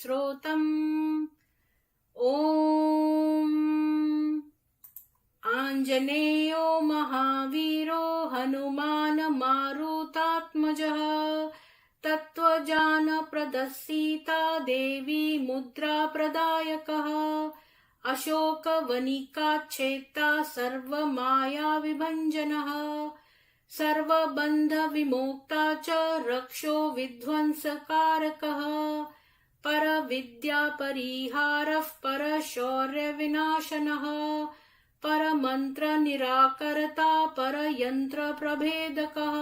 श्रोतम्। ॐ आञ्जनेयो महावीरो हनुमान् मारुतात्मजः तत्त्वज्ञानप्रदः देवी मुद्रा प्रदायकः अशोकवनिकाच्छेत्ता सर्वमायाविभञ्जनः सर्वबन्धविमोक्ता च रक्षो विध्वंसकारकः परविद्यापरिहारः परशौर्यविनाशनः परमन्त्रनिराकर्ता परयन्त्रप्रभेदकः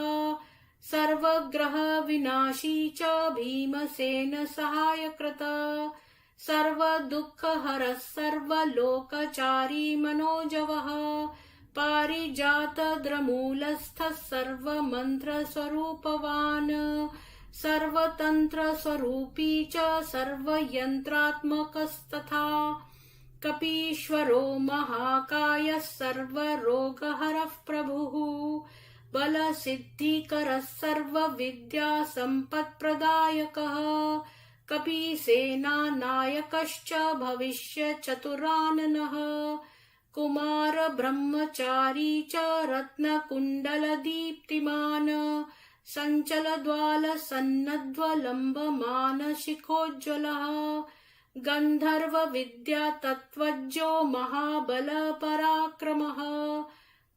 सर्वग्रहविनाशी च भीमसेनसहायकृत् सर्वदुःखहरः सर्वलोकचारी मनोजवः पारिजातद्रमूलस्थः सर्वमन्त्रस्वरूपवान् सर्वतन्त्रस्वरूपी च सर्वयन्त्रात्मकस्तथा कपीश्वरो महाकायः सर्वरोगहरः प्रभुः बलसिद्धिकरः सर्वविद्यासम्पत्प्रदायकः कपीसेनानायकश्च भविष्यचतुराननः कुमार ब्रह्मचारी च रत्नकुण्डलदीप्तिमान् सञ्चलद्वालसन्नद्वलम्बमानशिखोज्ज्वलः गन्धर्वविद्यातत्त्वज्ञो महाबलपराक्रमः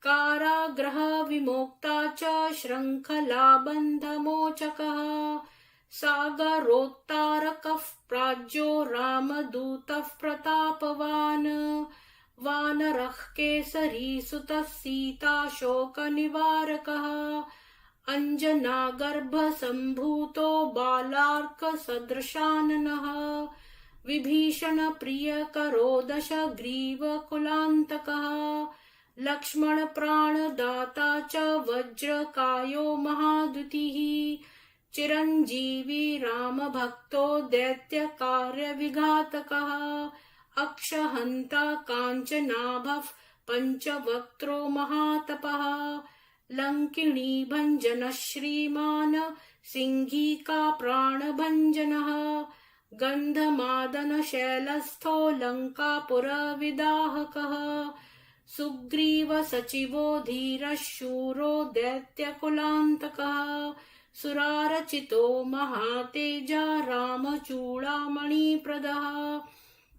कारागृहविमोक्ता च शृङ्खलाबन्धमोचकः सागरोत्तारकः प्राज्ञो रामदूतः प्रतापवान् वानरः केसरीसुतः सीताशोकनिवारकः अञ्जनागर्भसम्भूतो बालार्कसदृशाननः विभीषणप्रियकरो दशग्रीवकुलान्तकः लक्ष्मणप्राणदाता च वज्रकायो महाद्युतिः चिरञ्जीवी रामभक्तो दैत्यकार्यविघातकः अक्षहन्ता काञ्चनाभः पञ्चवक्त्रो महातपः लङ्किणी भञ्जनः श्रीमान् सिंहीका प्राणभञ्जनः गन्धमादनशैलस्थो लङ्कापुरविदाहकः सुग्रीवसचिवो धीरः शूरो दैत्यकुलान्तकः सुरारचितो महातेजा रामचूडामणिप्रदः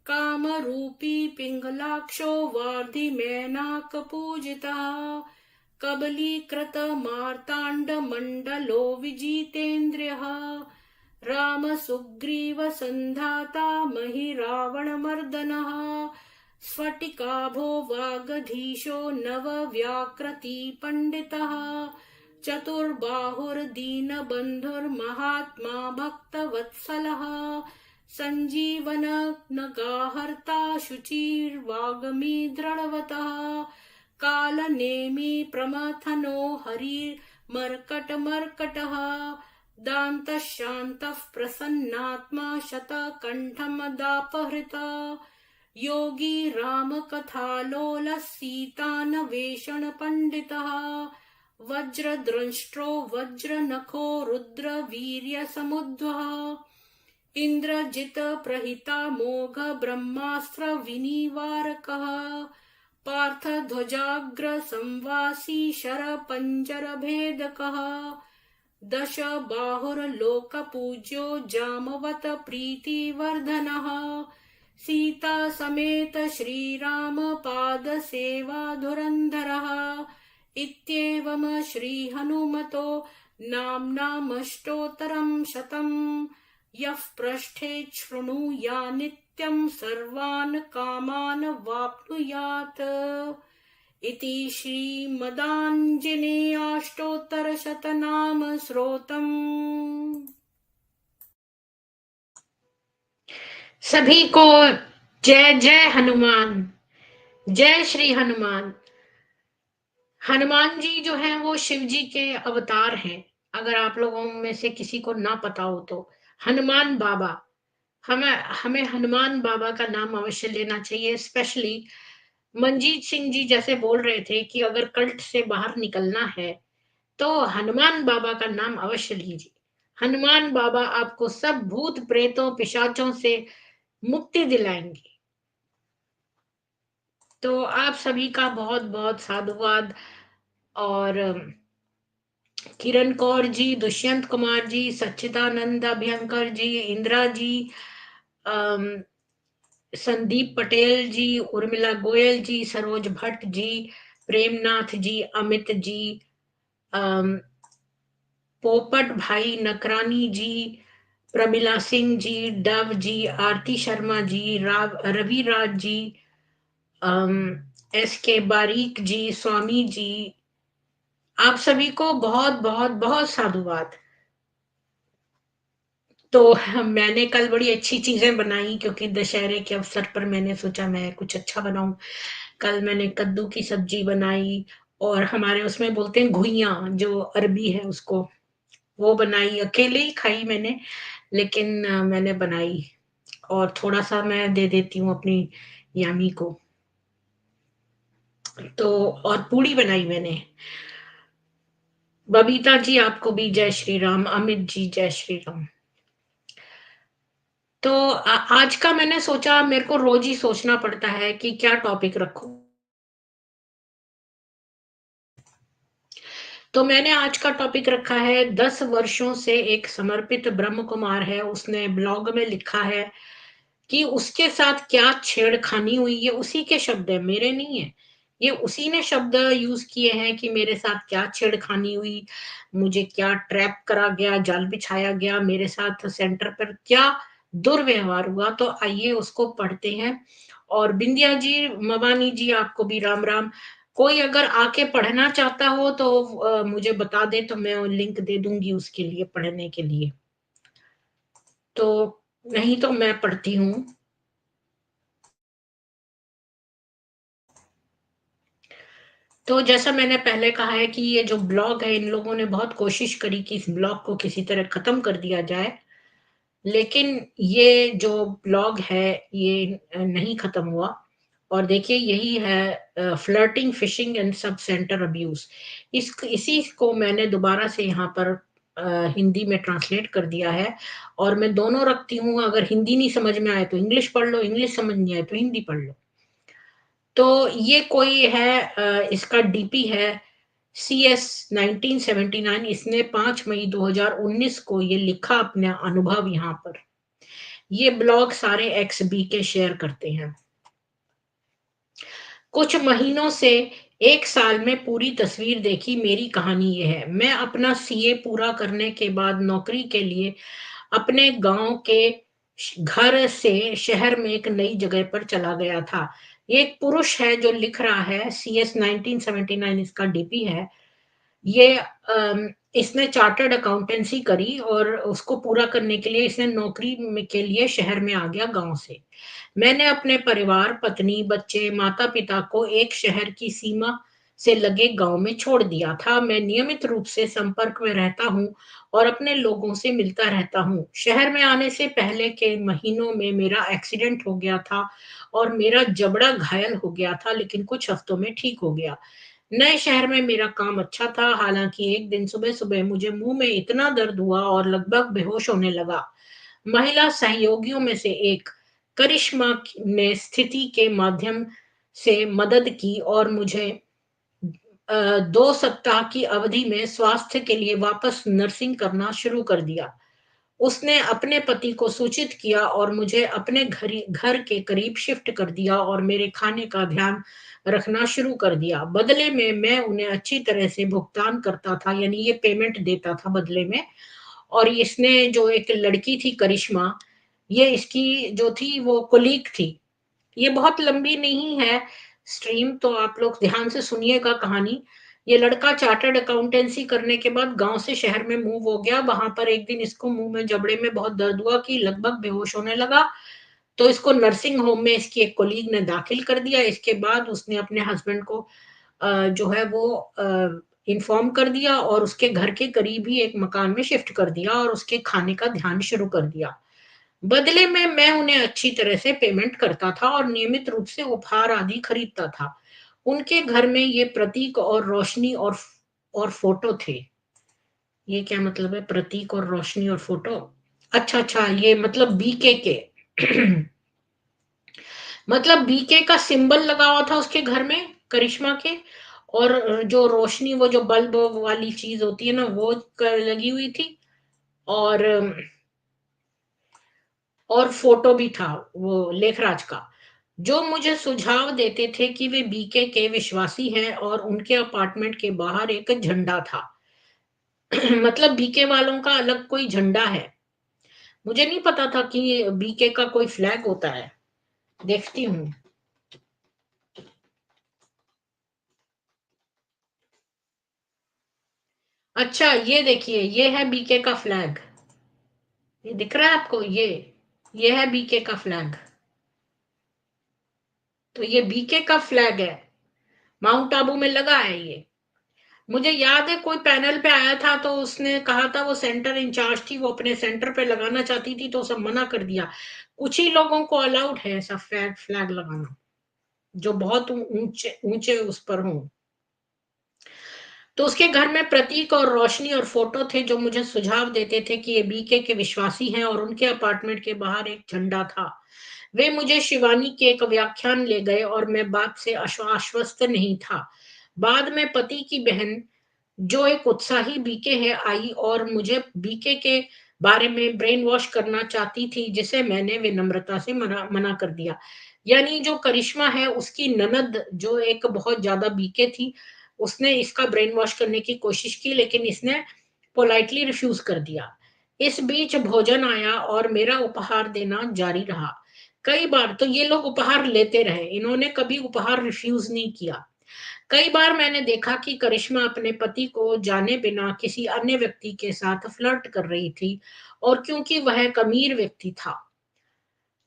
कामरूपी पिङ्गलाक्षो वार्धिमेनाकपूजितः कबलीकृतमार्ताण्डमण्डलो विजितेन्द्रियः रामसुग्रीवसन्धाता महिरावणमर्दनः स्फटिकाभो वागधीशो नवव्याकृतिपण्डितः चतुर्बाहुर्दीनबन्धुर्महात्मा भक्तवत्सलः सञ्जीवननगाहर्ता शुचिर्वाग्मी दृढवतः कालनेमि प्रमथनो हरिर्मर्कटमर्कटः दान्तः शान्तः प्रसन्नात्मा शतकण्ठमदापहृता योगी रामकथालोलः सीतान्वेषणपण्डितः वज्रद्रष्ट्रो वज्रनखो रुद्रवीर्यसमुद्वः इन्द्रजितप्रहितामोघ ब्रह्मास्त्रविनिवारकः पार्थध्वजाग्रसंवासी शरपञ्जरभेदकः दशबाहुर्लोकपूज्यो जामवत प्रीतिवर्धनः सीता समेत श्रीराम पादसेवा धुरन्धरः इत्येवं श्रीहनुमतो नाम्नामष्टोत्तरं शतम् यः पृष्ठेत् शृणुया नित्यं सर्वान् कामान् वाप्नुयात् इति श्रीमदाञ्जनेयाष्टोत्तरशतनाम स्तोत्रम्। सभी को जय जय हनुमान, जय श्री हनुमान। हनुमान जी जो हैं वो शिव जी के अवतार हैं। अगर आप लोगों में से किसी को ना पता हो तो हनुमान बाबा, हमें हनुमान बाबा का नाम अवश्य लेना चाहिए। स्पेशली मंजीत सिंह जी जैसे बोल रहे थे कि अगर कल्ट से बाहर निकलना है तो हनुमान बाबा का नाम अवश्य लीजिए। हनुमान बाबा आपको सब भूत प्रेतों पिशाचों से मुक्ति दिलाएंगे। तो आप सभी का बहुत बहुत साधुवाद। और किरण कौर जी, दुष्यंत कुमार जी, सच्चिदानंद अभ्यंकर जी, इंदिरा जी, अम, संदीप पटेल जी, उर्मिला गोयल जी, सरोज भट्ट जी, प्रेमनाथ जी, अमित जी, अम, पोपट भाई नकरानी जी, प्रमिला सिंह जी, डव जी, आरती शर्मा जी, रवि राज जी, एस के बारीक जी, स्वामी जी, आप सभी को बहुत बहुत बहुत साधुवाद। तो मैंने कल बड़ी अच्छी चीजें बनाई, क्योंकि दशहरे के अवसर पर मैंने सोचा मैं कुछ अच्छा बनाऊं। कल मैंने कद्दू की सब्जी बनाई, और हमारे उसमें बोलते हैं घुइयां, जो अरबी है उसको, वो बनाई। अकेले ही खाई मैंने, लेकिन मैंने बनाई। और थोड़ा सा मैं दे देती हूँ अपनी यामी को। तो और पूड़ी बनाई मैंने। बबीता जी, आपको भी जय श्री राम। अमित जी, जय श्री राम। तो आज का मैंने सोचा, मेरे को रोज ही सोचना पड़ता है कि क्या टॉपिक रखूं। तो मैंने आज का टॉपिक रखा है, 10 वर्षों से एक समर्पित ब्रह्म कुमार है, उसने ब्लॉग में लिखा है कि उसके साथ क्या छेड़खानी हुई। ये उसी के शब्द है, मेरे नहीं है। ये उसी ने शब्द यूज किए हैं कि मेरे साथ क्या छेड़खानी हुई, मुझे क्या ट्रैप करा गया, जाल बिछाया गया, मेरे साथ सेंटर पर क्या दुर्व्यवहार हुआ। तो आइए उसको पढ़ते हैं। और बिंदिया जी, मवानी जी, आपको भी राम राम। कोई अगर आके पढ़ना चाहता हो तो मुझे बता दे, तो मैं लिंक दे दूंगी उसके लिए, पढ़ने के लिए। तो नहीं तो मैं पढ़ती हूँ। तो जैसा मैंने पहले कहा है कि ये जो ब्लॉग है, इन लोगों ने बहुत कोशिश करी कि इस ब्लॉग को किसी तरह खत्म कर दिया जाए, लेकिन ये जो ब्लॉग है ये नहीं खत्म हुआ। और देखिए, यही है flirting, fishing and sub centre abuse. इसी को मैंने दोबारा से यहाँ पर हिंदी में ट्रांसलेट कर दिया है। और मैं दोनों रखती हूँ, अगर हिंदी नहीं समझ में आए तो इंग्लिश पढ़ लो, इंग्लिश समझ नहीं आए तो हिंदी पढ़ लो। तो ये कोई है, इसका डीपी है CS 1979। इसने 5 मई 2019 को ये लिखा, अपना अनुभव यहाँ पर। ये ब्लॉग सारे XB के शेयर करते हैं। कुछ महीनों से 1 साल में पूरी तस्वीर देखी। मेरी कहानी ये है, मैं अपना CA पूरा करने के बाद नौकरी के लिए अपने गांव के घर से शहर में एक नई जगह पर चला गया था। ये एक पुरुष है जो लिख रहा है, CS 1979 इसका डीपी है। ये इसने चार्टर्ड अकाउंटेंसी करी, और उसको पूरा करने के लिए इसने नौकरी के लिए शहर में आ गया गांव से। मैंने अपने परिवार, पत्नी, बच्चे, माता पिता को एक शहर की सीमा से लगे गांव में छोड़ दिया था। मैं नियमित रूप से संपर्क में रहता हूँ और अपने लोगों से मिलता रहता हूँ। शहर में आने से पहले के महीनों में मेरा एक्सीडेंट हो गया था और मेरा जबड़ा घायल हो गया था, लेकिन कुछ हफ्तों में ठीक हो गया। नए शहर में मेरा काम अच्छा था, हालांकि एक दिन सुबह सुबह मुझे मुंह में इतना दर्द हुआ और लगभग बेहोश होने लगा। महिला सहयोगियों में से एक, करिश्मा, ने स्थिति के माध्यम से मदद की और मुझे 2 सप्ताह की अवधि में स्वास्थ्य के लिए वापस नर्सिंग करना शुरू कर दिया। उसने अपने पति को सूचित किया और मुझे अपने घर के करीब शिफ्ट कर दिया और मेरे खाने का ध्यान रखना शुरू कर दिया। बदले में मैं उन्हें अच्छी तरह से भुगतान करता था, यानी ये पेमेंट देता था बदले में। और इसने जो एक लड़की थी करिश्मा, ये इसकी जो थी वो कोलीग थी। ये बहुत लंबी नहीं है स्ट्रीम, तो आप लोग ध्यान से सुनिएगा कहानी। ये लड़का चार्टर्ड अकाउंटेंसी करने के बाद गांव से शहर में मूव हो गया। वहां पर एक दिन इसको मुंह में, जबड़े में बहुत दर्द हुआ कि लगभग बेहोश होने लगा। तो इसको नर्सिंग होम में इसकी एक कोलीग ने दाखिल कर दिया। इसके बाद उसने अपने हस्बैंड को जो है वो इन्फॉर्म कर दिया और उसके घर के करीब ही एक मकान में शिफ्ट कर दिया और उसके खाने का ध्यान शुरू कर दिया। बदले में मैं उन्हें अच्छी तरह से पेमेंट करता था और नियमित रूप से उपहार आदि खरीदता था। उनके घर में ये प्रतीक और रोशनी और फोटो थे। ये क्या मतलब है? प्रतीक और रोशनी और फोटो। अच्छा अच्छा, ये मतलब बीके के मतलब बीके का सिंबल लगा हुआ था उसके घर में, करिश्मा के। और जो रोशनी, वो जो बल्ब वाली चीज होती है ना, वो लगी हुई थी। और फोटो भी था वो लेखराज का, जो मुझे सुझाव देते थे कि वे बीके के विश्वासी हैं, और उनके अपार्टमेंट के बाहर एक झंडा था। मतलब बीके वालों का अलग कोई झंडा है। मुझे नहीं पता था कि बीके का कोई फ्लैग होता है। देखती हूँ। अच्छा, ये देखिए, ये है बीके का फ्लैग। ये दिख रहा है आपको? ये है बीके का फ्लैग। तो ये बीके का फ्लैग है, माउंट आबू में लगा है ये। मुझे याद है कोई पैनल पे आया था, तो उसने कहा था, वो सेंटर इंचार्ज थी, वो अपने सेंटर पे लगाना चाहती थी, तो सब मना कर दिया। कुछ ही लोगों को अलाउड है ऐसा फ्लैग फ्लैग लगाना, जो बहुत ऊंचे ऊंचे उस पर हों। तो उसके घर में प्रतीक और रोशनी और फोटो थे, जो मुझे सुझाव देते थे कि ये बीके के विश्वासी हैं, और उनके अपार्टमेंट के बाहर एक झंडा था। वे मुझे शिवानी के एक व्याख्यान ले गए, और मैं बात से आश्वस्त नहीं था। बाद में पति की बहन, जो एक उत्साही बीके है, आई और मुझे बीके के बारे में ब्रेन वॉश करना चाहती थी, जिसे मैंने विनम्रता से मना कर दिया। यानी जो करिश्मा है, उसकी ननद, जो एक बहुत ज्यादा बीके थी, उसने इसका ब्रेन वॉश करने की कोशिश की, लेकिन इसने पोलाइटली रिफ्यूज कर दिया। इस बीच भोजन आया, और मेरा उपहार देना जारी रहा। कई बार तो ये लोग उपहार लेते रहे, इन्होंने कभी उपहार रिफ्यूज नहीं किया। कई बार मैंने देखा कि करिश्मा अपने पति को जाने बिना किसी अन्य व्यक्ति के साथ फ्लर्ट कर रही थी, और क्योंकि वह एक अमीर व्यक्ति था,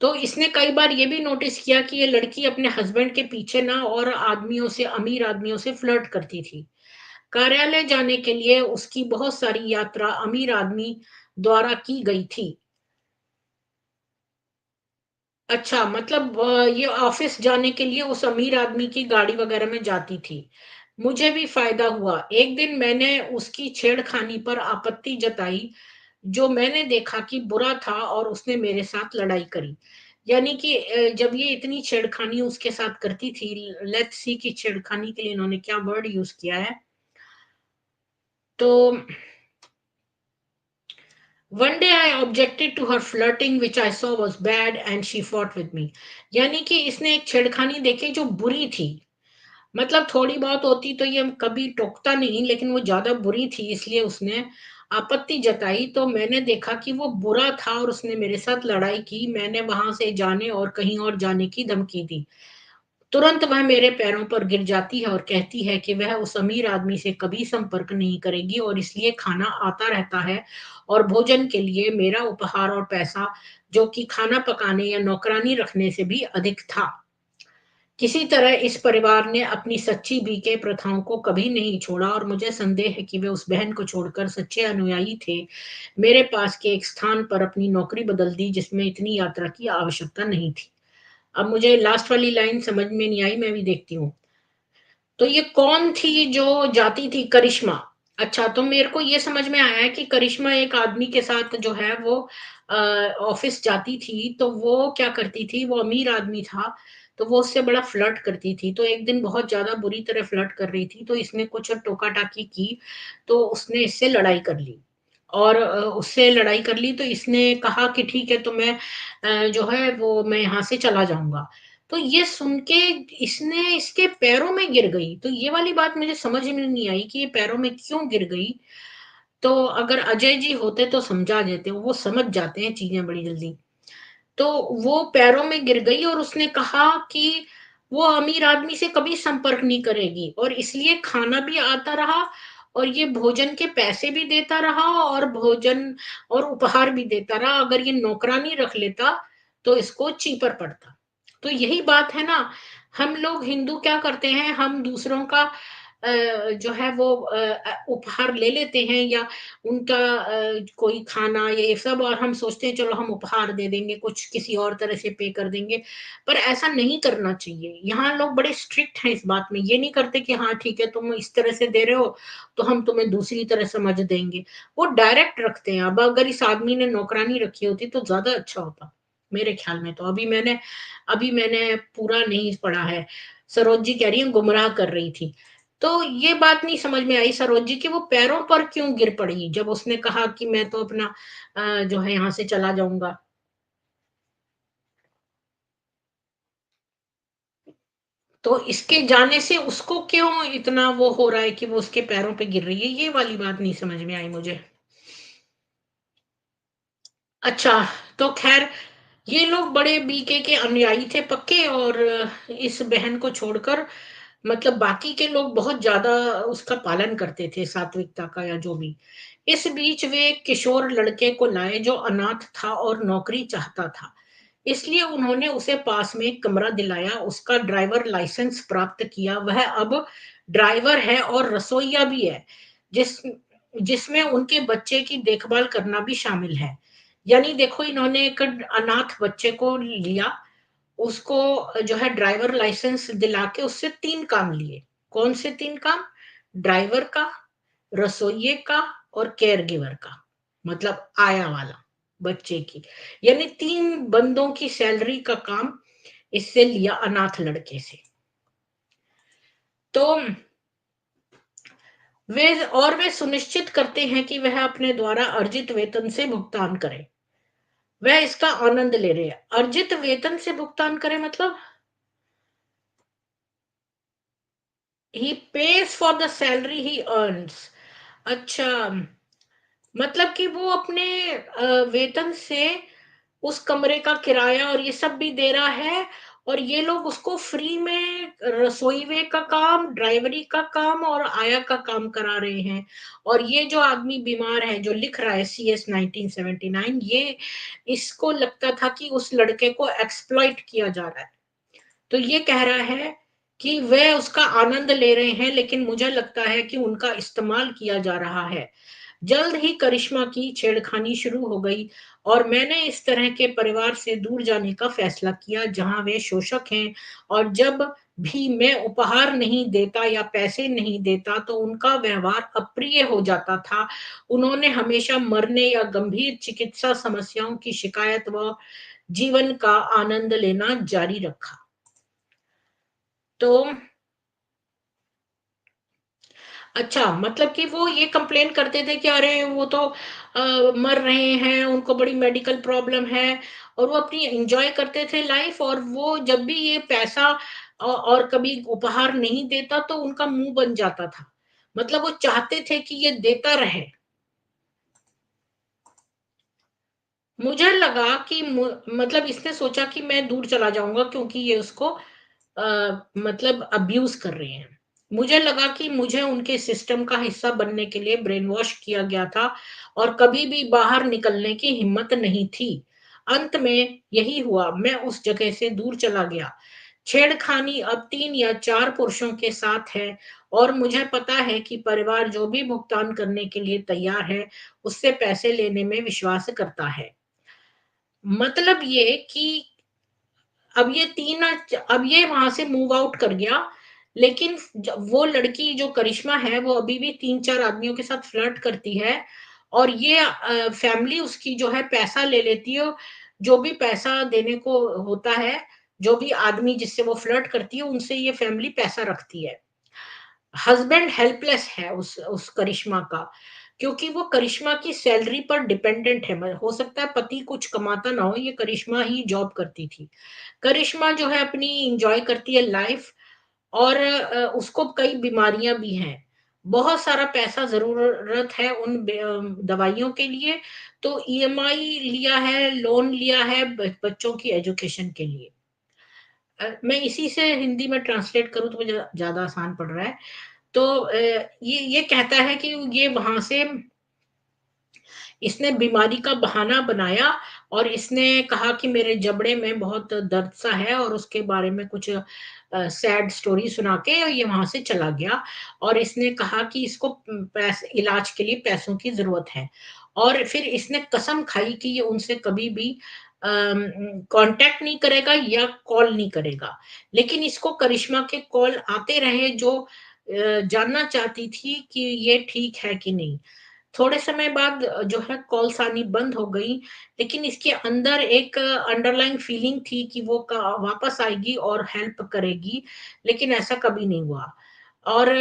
तो इसने कई बार ये भी नोटिस किया कि ये लड़की अपने हस्बैंड के पीछे ना और आदमियों से, अमीर आदमियों से फ्लर्ट करती थी। कार्यालय जाने के लिए उसकी बहुत सारी यात्रा अमीर आदमी द्वारा की गई थी। अच्छा, मतलब ये ऑफिस जाने के लिए उस अमीर आदमी की गाड़ी वगैरह में जाती थी। मुझे भी फायदा हुआ। एक दिन मैंने उसकी छेड़खानी पर आपत्ति जताई, जो मैंने देखा कि बुरा था, और उसने मेरे साथ लड़ाई करी। यानी कि जब ये इतनी छेड़खानी उसके साथ करती थी, लेट्स सी कि छेड़खानी के लिए इन्होंने क्या वर्ड यूज किया है। तो one day I objected to her flirting, which I saw was bad, and she fought with me. यानी कि इसने एक छेड़खानी देखी जो बुरी थी। मतलब थोड़ी बहुत होती तो ये कभी टोकता नहीं, लेकिन वो ज्यादा बुरी थी, इसलिए उसने आपत्ति जताई। तो मैंने देखा कि वो बुरा था, और उसने मेरे साथ लड़ाई की। मैंने वहां से जाने और कहीं और जाने की धमकी दी। तुरंत वह मेरे पैरों पर गिर जाती है, और कहती है कि वह उस अमीर आदमी से कभी संपर्क नहीं करेगी, और इसलिए खाना आता रहता है, और भोजन के लिए मेरा उपहार और पैसा, जो कि खाना पकाने या नौकरानी रखने से भी अधिक था। किसी तरह इस परिवार ने अपनी सच्ची बीके प्रथाओं को कभी नहीं छोड़ा, और मुझे संदेह है कि वे उस बहन को छोड़कर सच्चे अनुयायी थे, मेरे पास के एक स्थान पर अपनी नौकरी बदल दी, जिसमें इतनी यात्रा की आवश्यकता नहीं थी। अब मुझे लास्ट वाली लाइन समझ में नहीं आई, मैं भी देखती हूँ। तो ये कौन थी जो जाती थी? करिश्मा। अच्छा, तो मेरे को ये समझ में आया है कि करिश्मा एक आदमी के साथ जो है वो ऑफिस जाती थी, तो वो क्या करती थी, वो अमीर आदमी था, तो वो उससे बड़ा फ्लर्ट करती थी। तो एक दिन बहुत ज्यादा बुरी तरह फ्लर्ट कर रही थी, तो इसने कुछ टोका टाकी की, तो उसने इससे लड़ाई कर ली। और उससे लड़ाई कर ली, तो इसने कहा कि ठीक है, तो मैं जो है वो मैं यहाँ से चला जाऊंगा। तो ये सुन के इसने इसके पैरों में गिर गई। तो ये वाली बात मुझे समझ में नहीं आई कि ये पैरों में क्यों गिर गई। तो अगर अजय जी होते तो समझा देते, वो समझ जाते हैं चीजें बड़ी जल्दी। तो वो पैरों में गिर गई, और उसने कहा कि वो अमीर आदमी से कभी संपर्क नहीं करेगी, और इसलिए खाना भी आता रहा, और ये भोजन के पैसे भी देता रहा, और भोजन और उपहार भी देता रहा। अगर ये नौकरानी रख लेता, तो इसको चीपर पड़ता। तो यही बात है ना, हम लोग हिंदू क्या करते हैं, हम दूसरों का जो है वो उपहार ले लेते हैं, या उनका कोई खाना ये सब, और हम सोचते हैं चलो हम उपहार दे देंगे, कुछ किसी और तरह से पे कर देंगे, पर ऐसा नहीं करना चाहिए। यहाँ लोग बड़े स्ट्रिक्ट हैं इस बात में, ये नहीं करते कि हाँ ठीक है तुम इस तरह से दे रहे हो तो हम तुम्हें दूसरी तरह समझ देंगे, वो डायरेक्ट रखते हैं। अब अगर इस आदमी ने नौकरानी रखी होती तो ज्यादा अच्छा होता मेरे ख्याल में। तो अभी मैंने पूरा नहीं पढ़ा है। सरोज जी कह रही है गुमराह कर रही थी, तो ये बात नहीं समझ में आई सरोज जी कि वो पैरों पर क्यों गिर पड़ी जब उसने कहा कि मैं तो अपना जो है यहाँ से चला जाऊंगा। तो इसके जाने से उसको क्यों इतना वो हो रहा है कि वो उसके पैरों पे गिर रही है, ये वाली बात नहीं समझ में आई मुझे। अच्छा, तो खैर ये लोग बड़े बीके के अनुयायी थे पक्के, और इस बहन को छोड़कर मतलब बाकी के लोग बहुत ज्यादा उसका पालन करते थे, सात्विकता का या जो भी। इस बीच वे एक किशोर लड़के को लाए जो अनाथ था और नौकरी चाहता था, इसलिए उन्होंने उसे पास में एक कमरा दिलाया, उसका ड्राइवर लाइसेंस प्राप्त किया, वह अब ड्राइवर है और रसोइया भी है, जिस जिसमें उनके बच्चे की देखभाल करना भी शामिल है। यानी देखो, इन्होंने एक अनाथ बच्चे को लिया, उसको जो है ड्राइवर लाइसेंस दिला के उससे 3 काम लिए। कौन से 3 काम? ड्राइवर का, रसोइये का और केयर गिवर का, मतलब आया वाला बच्चे की। यानी 3 बंदों की सैलरी का काम इससे लिया अनाथ लड़के से। तो वे सुनिश्चित करते हैं कि वह अपने द्वारा अर्जित वेतन से भुगतान करे। वह इसका आनंद ले रहे हैं। अर्जित वेतन से भुगतान करे मतलब ही pays for the salary he earns. अच्छा, मतलब कि वो अपने वेतन से उस कमरे का किराया और ये सब भी दे रहा है, और ये लोग उसको फ्री में रसोईवे का काम, ड्राइवरी का काम और आया का काम करा रहे हैं। और ये जो आदमी बीमार है जो लिख रहा है CS 1979, ये इसको लगता था कि उस लड़के को एक्सप्लॉइट किया जा रहा है। तो ये कह रहा है कि वे उसका आनंद ले रहे हैं, लेकिन मुझे लगता है कि उनका इस्तेमाल किया जा रहा है। जल्द ही करिश्मा की छेड़खानी शुरू हो गई, और मैंने इस तरह के परिवार से दूर जाने का फैसला किया जहां वे शोषक हैं, और जब भी मैं उपहार नहीं देता या पैसे नहीं देता तो उनका व्यवहार अप्रिय हो जाता था। उन्होंने हमेशा मरने या गंभीर चिकित्सा समस्याओं की शिकायत व जीवन का आनंद लेना जारी रखा। तो अच्छा, मतलब कि वो ये कंप्लेन करते थे कि अरे वो तो मर रहे हैं, उनको बड़ी मेडिकल प्रॉब्लम है, और वो अपनी एंजॉय करते थे लाइफ, और वो जब भी ये पैसा और कभी उपहार नहीं देता तो उनका मुंह बन जाता था। मतलब वो चाहते थे कि ये देता रहे। मुझे लगा कि मतलब इसने सोचा कि मैं दूर चला जाऊंगा क्योंकि ये उसको मतलब अब्यूज कर रहे हैं। मुझे लगा कि मुझे उनके सिस्टम का हिस्सा बनने के लिए ब्रेन वॉश किया गया था, और कभी भी बाहर निकलने की हिम्मत नहीं थी। अंत में यही हुआ, मैं उस जगह से दूर चला गया। छेड़खानी अब 3 या 4 पुरुषों के साथ है, और मुझे पता है कि परिवार जो भी भुगतान करने के लिए तैयार है उससे पैसे लेने में विश्वास करता है। मतलब ये कि अब ये वहां से मूव आउट कर गया, लेकिन वो लड़की जो करिश्मा है वो अभी भी 3-4 आदमियों के साथ फ्लर्ट करती है, और ये फैमिली उसकी जो है पैसा ले लेती है। जो भी पैसा देने को होता है, जो भी आदमी जिससे वो फ्लर्ट करती है उनसे ये फैमिली पैसा रखती है। हस्बैंड हेल्पलेस है उस करिश्मा का, क्योंकि वो करिश्मा की सैलरी पर डिपेंडेंट है। हो सकता है पति कुछ कमाता ना हो, ये करिश्मा ही जॉब करती थी। करिश्मा जो है अपनी एंजॉय करती है लाइफ, और उसको कई बीमारियां भी हैं। बहुत सारा पैसा जरूरत है उन दवाइयों के लिए, तो EMI लिया है, लोन लिया है बच्चों की एजुकेशन के लिए। मैं इसी से हिंदी में ट्रांसलेट करूं तो मुझे ज्यादा आसान पड़ रहा है। तो ये कहता है कि ये वहां से इसने बीमारी का बहाना बनाया, और इसने कहा कि मेरे जबड़े में बहुत दर्द सा है, और उसके बारे में कुछ सैड स्टोरी सुना के ये वहाँ से चला गया। और इसने कहा कि इसको इलाज के लिए पैसों की ज़रूरत है, और फिर इसने कसम खाई कि ये उनसे कभी भी कॉन्टैक्ट नहीं करेगा या कॉल नहीं करेगा। लेकिन इसको करिश्मा के कॉल आते रहे, जो जानना चाहती थी कि ये ठीक है कि नहीं। थोड़े समय बाद जो है कॉल्स आनी बंद हो गई, लेकिन इसके अंदर एक अंडरलाइंग फीलिंग थी कि वो वापस आएगी और हेल्प करेगी, लेकिन ऐसा कभी नहीं हुआ। और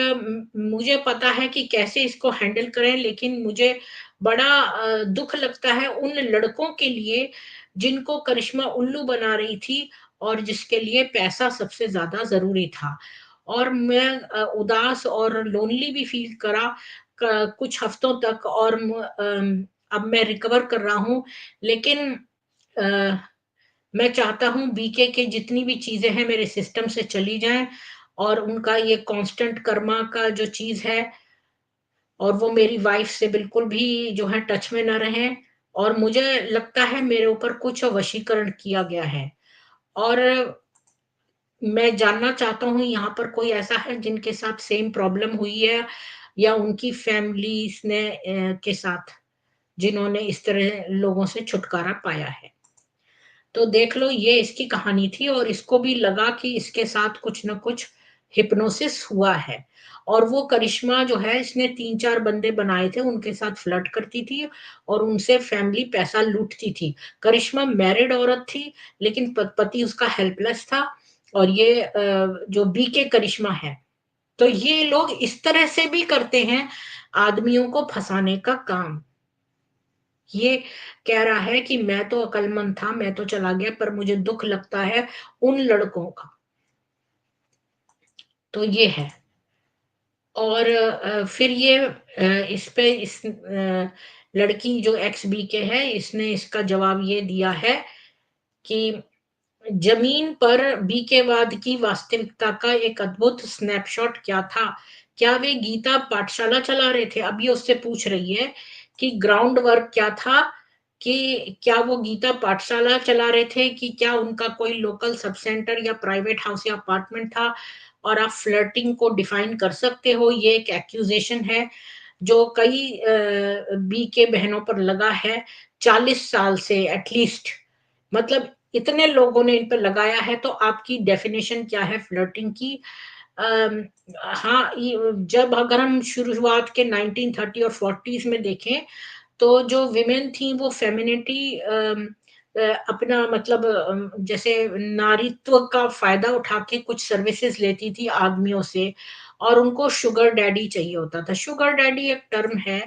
मुझे पता है कि कैसे इसको हैंडल करें, लेकिन मुझे बड़ा दुख लगता है उन लड़कों के लिए जिनको करिश्मा उल्लू बना रही थी, और जिसके लिए पैसा सबसे ज्यादा जरूरी था। और मैं उदास और लोनली भी फील करा कुछ हफ्तों तक, और अब मैं रिकवर कर रहा हूँ। लेकिन अ, मैं चाहता हूँ बीके के जितनी भी चीजें हैं मेरे सिस्टम से चली जाएं, और उनका ये कांस्टेंट कर्मा का जो चीज है, और वो मेरी वाइफ से बिल्कुल भी जो है टच में ना रहे। और मुझे लगता है मेरे ऊपर कुछ वशीकरण किया गया है। और मैं जानना चाहता हूँ यहाँ पर कोई ऐसा है जिनके साथ सेम प्रॉब्लम हुई है, या उनकी फैमिलीज़ ने के साथ, जिन्होंने इस तरह लोगों से छुटकारा पाया है। तो देख लो, ये इसकी कहानी थी, और इसको भी लगा कि इसके साथ कुछ न कुछ हिप्नोसिस हुआ है। और वो करिश्मा जो है, इसने 3-4 बंदे बनाए थे, उनके साथ फ्लर्ट करती थी और उनसे फैमिली पैसा लूटती थी। करिश्मा मैरिड औरत थी, लेकिन पति उसका हेल्पलेस था। और ये जो बीके करिश्मा है, तो ये लोग इस तरह से भी करते हैं आदमियों को फंसाने का काम। ये कह रहा है कि मैं तो अक्लमंद था, मैं तो चला गया, पर मुझे दुख लगता है उन लड़कों का। तो ये है। और फिर ये इस पे लड़की जो एक्स बी के है, इसने इसका जवाब ये दिया है कि जमीन पर बीकेवाद की वास्तविकता का एक अद्भुत स्नैपशॉट क्या था। क्या वे गीता पाठशाला चला रहे थे? अब ये उससे पूछ रही है कि ग्राउंड वर्क क्या था, कि क्या वो गीता पाठशाला चला रहे थे, कि क्या उनका कोई लोकल सब सेंटर या प्राइवेट हाउस या अपार्टमेंट था। और आप फ्लर्टिंग को डिफाइन कर सकते हो, ये एक एक्यूजेशन है जो कई बी के बहनों पर लगा है, 40 साल से एटलीस्ट। मतलब इतने लोगों ने इन पर लगाया है, तो आपकी डेफिनेशन क्या है फ्लर्टिंग की? अम, हाँ, जब अगर हम शुरुआत के 1930 और 40s में देखें, तो जो विमेन थी वो फेमिनिटी अपना मतलब जैसे नारीत्व का फायदा उठा के कुछ सर्विसेज लेती थी आदमियों से, और उनको शुगर डैडी चाहिए होता था। शुगर डैडी एक टर्म है,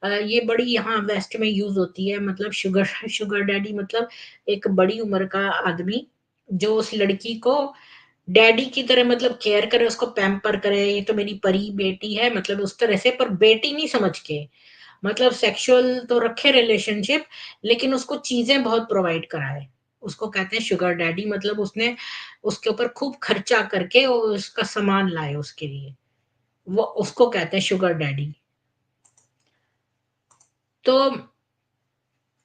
ये बड़ी यहाँ वेस्ट में यूज होती है। मतलब शुगर शुगर डैडी मतलब एक बड़ी उम्र का आदमी जो उस लड़की को डैडी की तरह मतलब केयर करे, उसको पैम्पर करे, ये तो मेरी परी बेटी है, मतलब उस तरह से, पर बेटी नहीं समझ के। मतलब सेक्सुअल तो रखे रिलेशनशिप, लेकिन उसको चीजें बहुत प्रोवाइड कराए। उसको कहते हैं शुगर डैडी। मतलब उसने उसके ऊपर खूब खर्चा करके और उसका सामान लाए उसके लिए, वो उसको कहते हैं शुगर डैडी। तो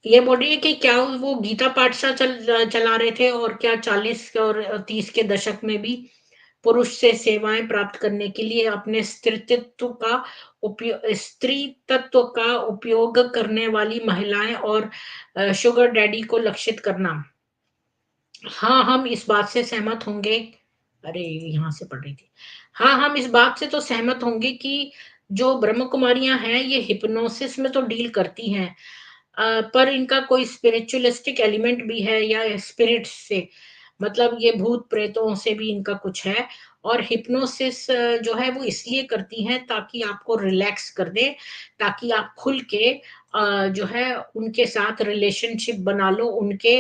ये बोल रही है कि क्या वो गीता पाठशाला चला रहे थे, और क्या 40 और 30 के दशक में भी पुरुष से सेवाएं प्राप्त करने के लिए अपने स्त्री तत्व का उपयोग करने वाली महिलाएं और शुगर डैडी को लक्षित करना। हाँ, हम इस बात से सहमत होंगे। अरे, यहाँ से पढ़ रही थी। हाँ, हम इस बात से तो सहमत होंगे कि जो ब्रह्म कुमारियाँ हैं, ये हिप्नोसिस में तो डील करती हैं, पर इनका कोई स्पिरिचुअलिस्टिक एलिमेंट भी है, या स्पिरिट्स से, मतलब ये भूत प्रेतों से भी इनका कुछ है। और हिप्नोसिस जो है वो इसलिए करती हैं ताकि आपको रिलैक्स कर दे, ताकि आप खुल के जो है उनके साथ रिलेशनशिप बना लो, उनके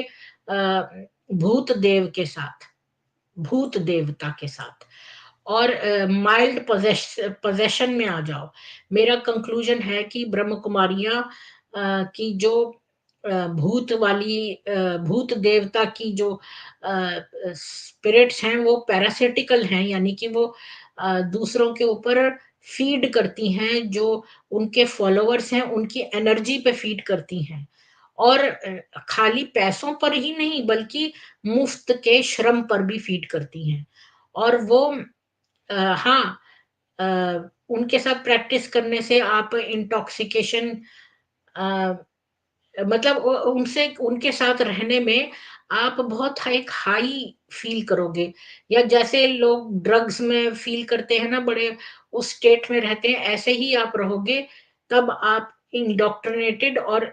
भूत देव के साथ, भूत देवता के साथ, और माइल्ड पोजेशन में आ जाओ। मेरा कंक्लूजन है कि ब्रह्म कुमारियां की जो भूत वाली भूत देवता की जो स्पिरिट्स हैं, वो पैरासिटिकल हैं, यानी कि वो दूसरों के ऊपर फीड करती हैं, जो उनके फॉलोअर्स हैं उनकी एनर्जी पे फीड करती हैं। और खाली पैसों पर ही नहीं बल्कि मुफ्त के श्रम पर भी फीड करती हैं। और वो हाँ, अ, उनके साथ प्रैक्टिस करने से आप इंटॉक्सिकेशन अ, मतलब उनसे उनके साथ रहने में आप बहुत एक हाई फील करोगे, या जैसे लोग ड्रग्स में फील करते हैं ना, बड़े उस स्टेट में रहते हैं, ऐसे ही आप रहोगे। तब आप इंडोक्ट्रिनेटेड और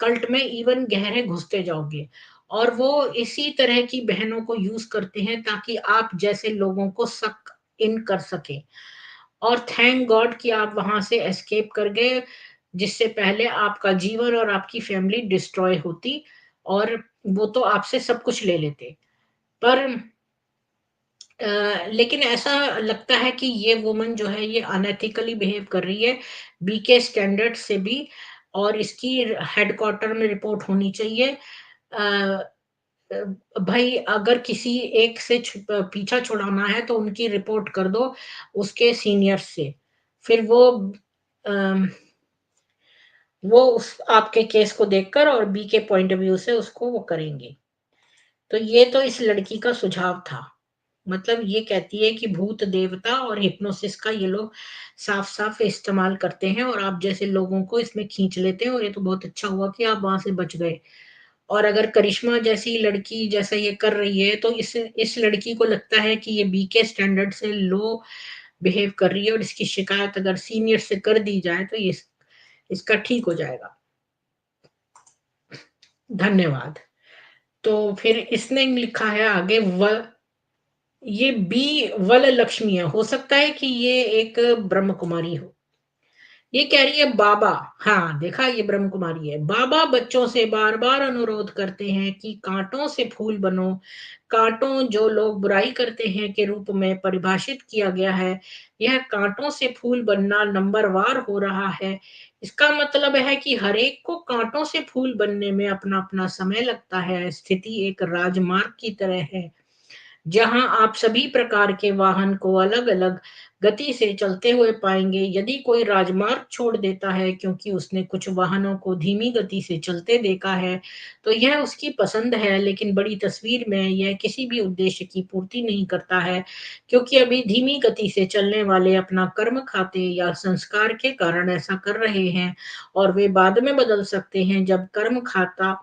कल्ट में इवन गहरे घुसते जाओगे। और वो इसी तरह की बहनों को यूज करते हैं ताकि आप जैसे लोगों को सक इन कर सके। और थैंक गॉड कि आप वहां से एस्केप कर गए, जिससे पहले आपका जीवन और आपकी फैमिली डिस्ट्रॉय होती, और वो तो आपसे सब कुछ ले लेते। पर लेकिन ऐसा लगता है कि ये वुमन जो है ये अनएथिकली बिहेव कर रही है बीके स्टैंडर्ड से भी, और इसकी हेडक्वार्टर में रिपोर्ट होनी चाहिए। भाई अगर किसी एक से पीछा छुड़ाना है तो उनकी रिपोर्ट कर दो उसके सीनियर्स से। फिर अम, वो उस आपके केस को देखकर और बी के पॉइंट ऑफ व्यू से उसको वो करेंगे। तो ये तो इस लड़की का सुझाव था। मतलब ये कहती है कि भूत देवता और हिप्नोसिस का ये लोग साफ साफ इस्तेमाल करते हैं और आप जैसे लोगों को इसमें खींच लेते हैं, और ये तो बहुत अच्छा हुआ कि आप वहां से बच गए। और अगर करिश्मा जैसी लड़की जैसा ये कर रही है तो इस लड़की को लगता है कि ये बीके स्टैंडर्ड से लो बिहेव कर रही है, और इसकी शिकायत अगर सीनियर से कर दी जाए तो ये इसका ठीक हो जाएगा। धन्यवाद। तो फिर इसने लिखा है आगे, ये बी वल लक्ष्मी है, हो सकता है कि ये एक ब्रह्म कुमारी हो। ये कह रही है बाबा, हाँ देखा ये ब्रह्म कुमारी है, बाबा बच्चों से बार बार अनुरोध करते हैं कि कांटों से फूल बनो। कांटों जो लोग बुराई करते हैं के रूप में परिभाषित किया गया है, यह कांटों से फूल बनना नंबरवार हो रहा है। इसका मतलब है कि हर एक को कांटों से फूल बनने में अपना अपना समय लगता है। स्थिति एक राजमार्ग की तरह है जहां आप सभी प्रकार के वाहन को अलग अलग गति से चलते हुए पाएंगे। यदि कोई राजमार्ग छोड़ देता है क्योंकि उसने कुछ वाहनों को धीमी गति से चलते देखा है, तो यह उसकी पसंद है, लेकिन बड़ी तस्वीर में यह किसी भी उद्देश्य की पूर्ति नहीं करता है, क्योंकि अभी धीमी गति से चलने वाले अपना कर्म खाते या संस्कार के कारण ऐसा कर रहे हैं, और वे बाद में बदल सकते हैं जब कर्म खाता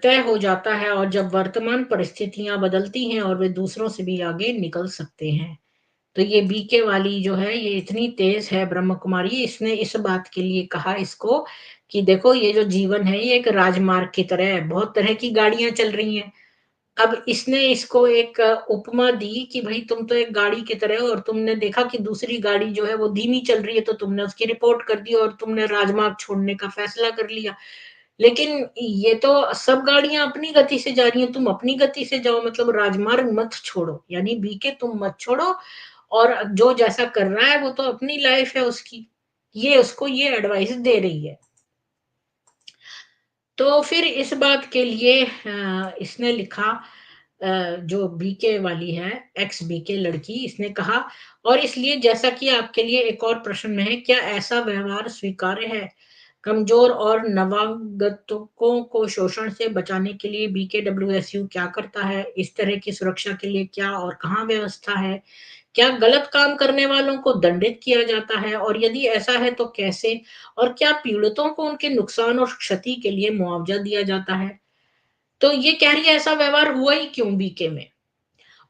तय हो जाता है, और जब वर्तमान परिस्थितियां बदलती हैं और वे दूसरों से भी आगे निकल सकते हैं। तो ये बीके वाली जो है ये इतनी तेज है ब्रह्म कुमारी, इसने इस बात के लिए कहा इसको कि देखो ये जो जीवन है ये एक राजमार्ग की तरह है, बहुत तरह की गाड़ियां चल रही हैं। अब इसने इसको एक उपमा दी कि भाई तुम तो एक गाड़ी की तरह हो, और तुमने देखा कि दूसरी गाड़ी जो है वो धीमी चल रही है, तो तुमने उसकी रिपोर्ट कर दी और तुमने राजमार्ग छोड़ने का फैसला कर लिया। लेकिन ये तो सब गाड़ियां अपनी गति से जा रही हैं, तुम अपनी गति से जाओ, मतलब राजमार्ग मत छोड़ो, यानी बीके तुम मत छोड़ो। और जो जैसा कर रहा है वो तो अपनी लाइफ है उसकी, ये उसको ये एडवाइस दे रही है। तो फिर इस बात के लिए इसने लिखा, जो बीके वाली है, एक्स बीके लड़की, इसने कहा, और इसलिए जैसा कि आपके लिए एक और प्रश्न है, क्या ऐसा व्यवहार स्वीकार्य है? कमजोर और नवागतकों को शोषण से बचाने के लिए बीकेडब्ल्यूएसयू क्या करता है? इस तरह की सुरक्षा के लिए क्या और कहाँ व्यवस्था है? क्या गलत काम करने वालों को दंडित किया जाता है, और यदि ऐसा है तो कैसे? और क्या पीड़ितों को उनके नुकसान और क्षति के लिए मुआवजा दिया जाता है? तो ये कह रही है ऐसा व्यवहार हुआ ही क्यों बीके में,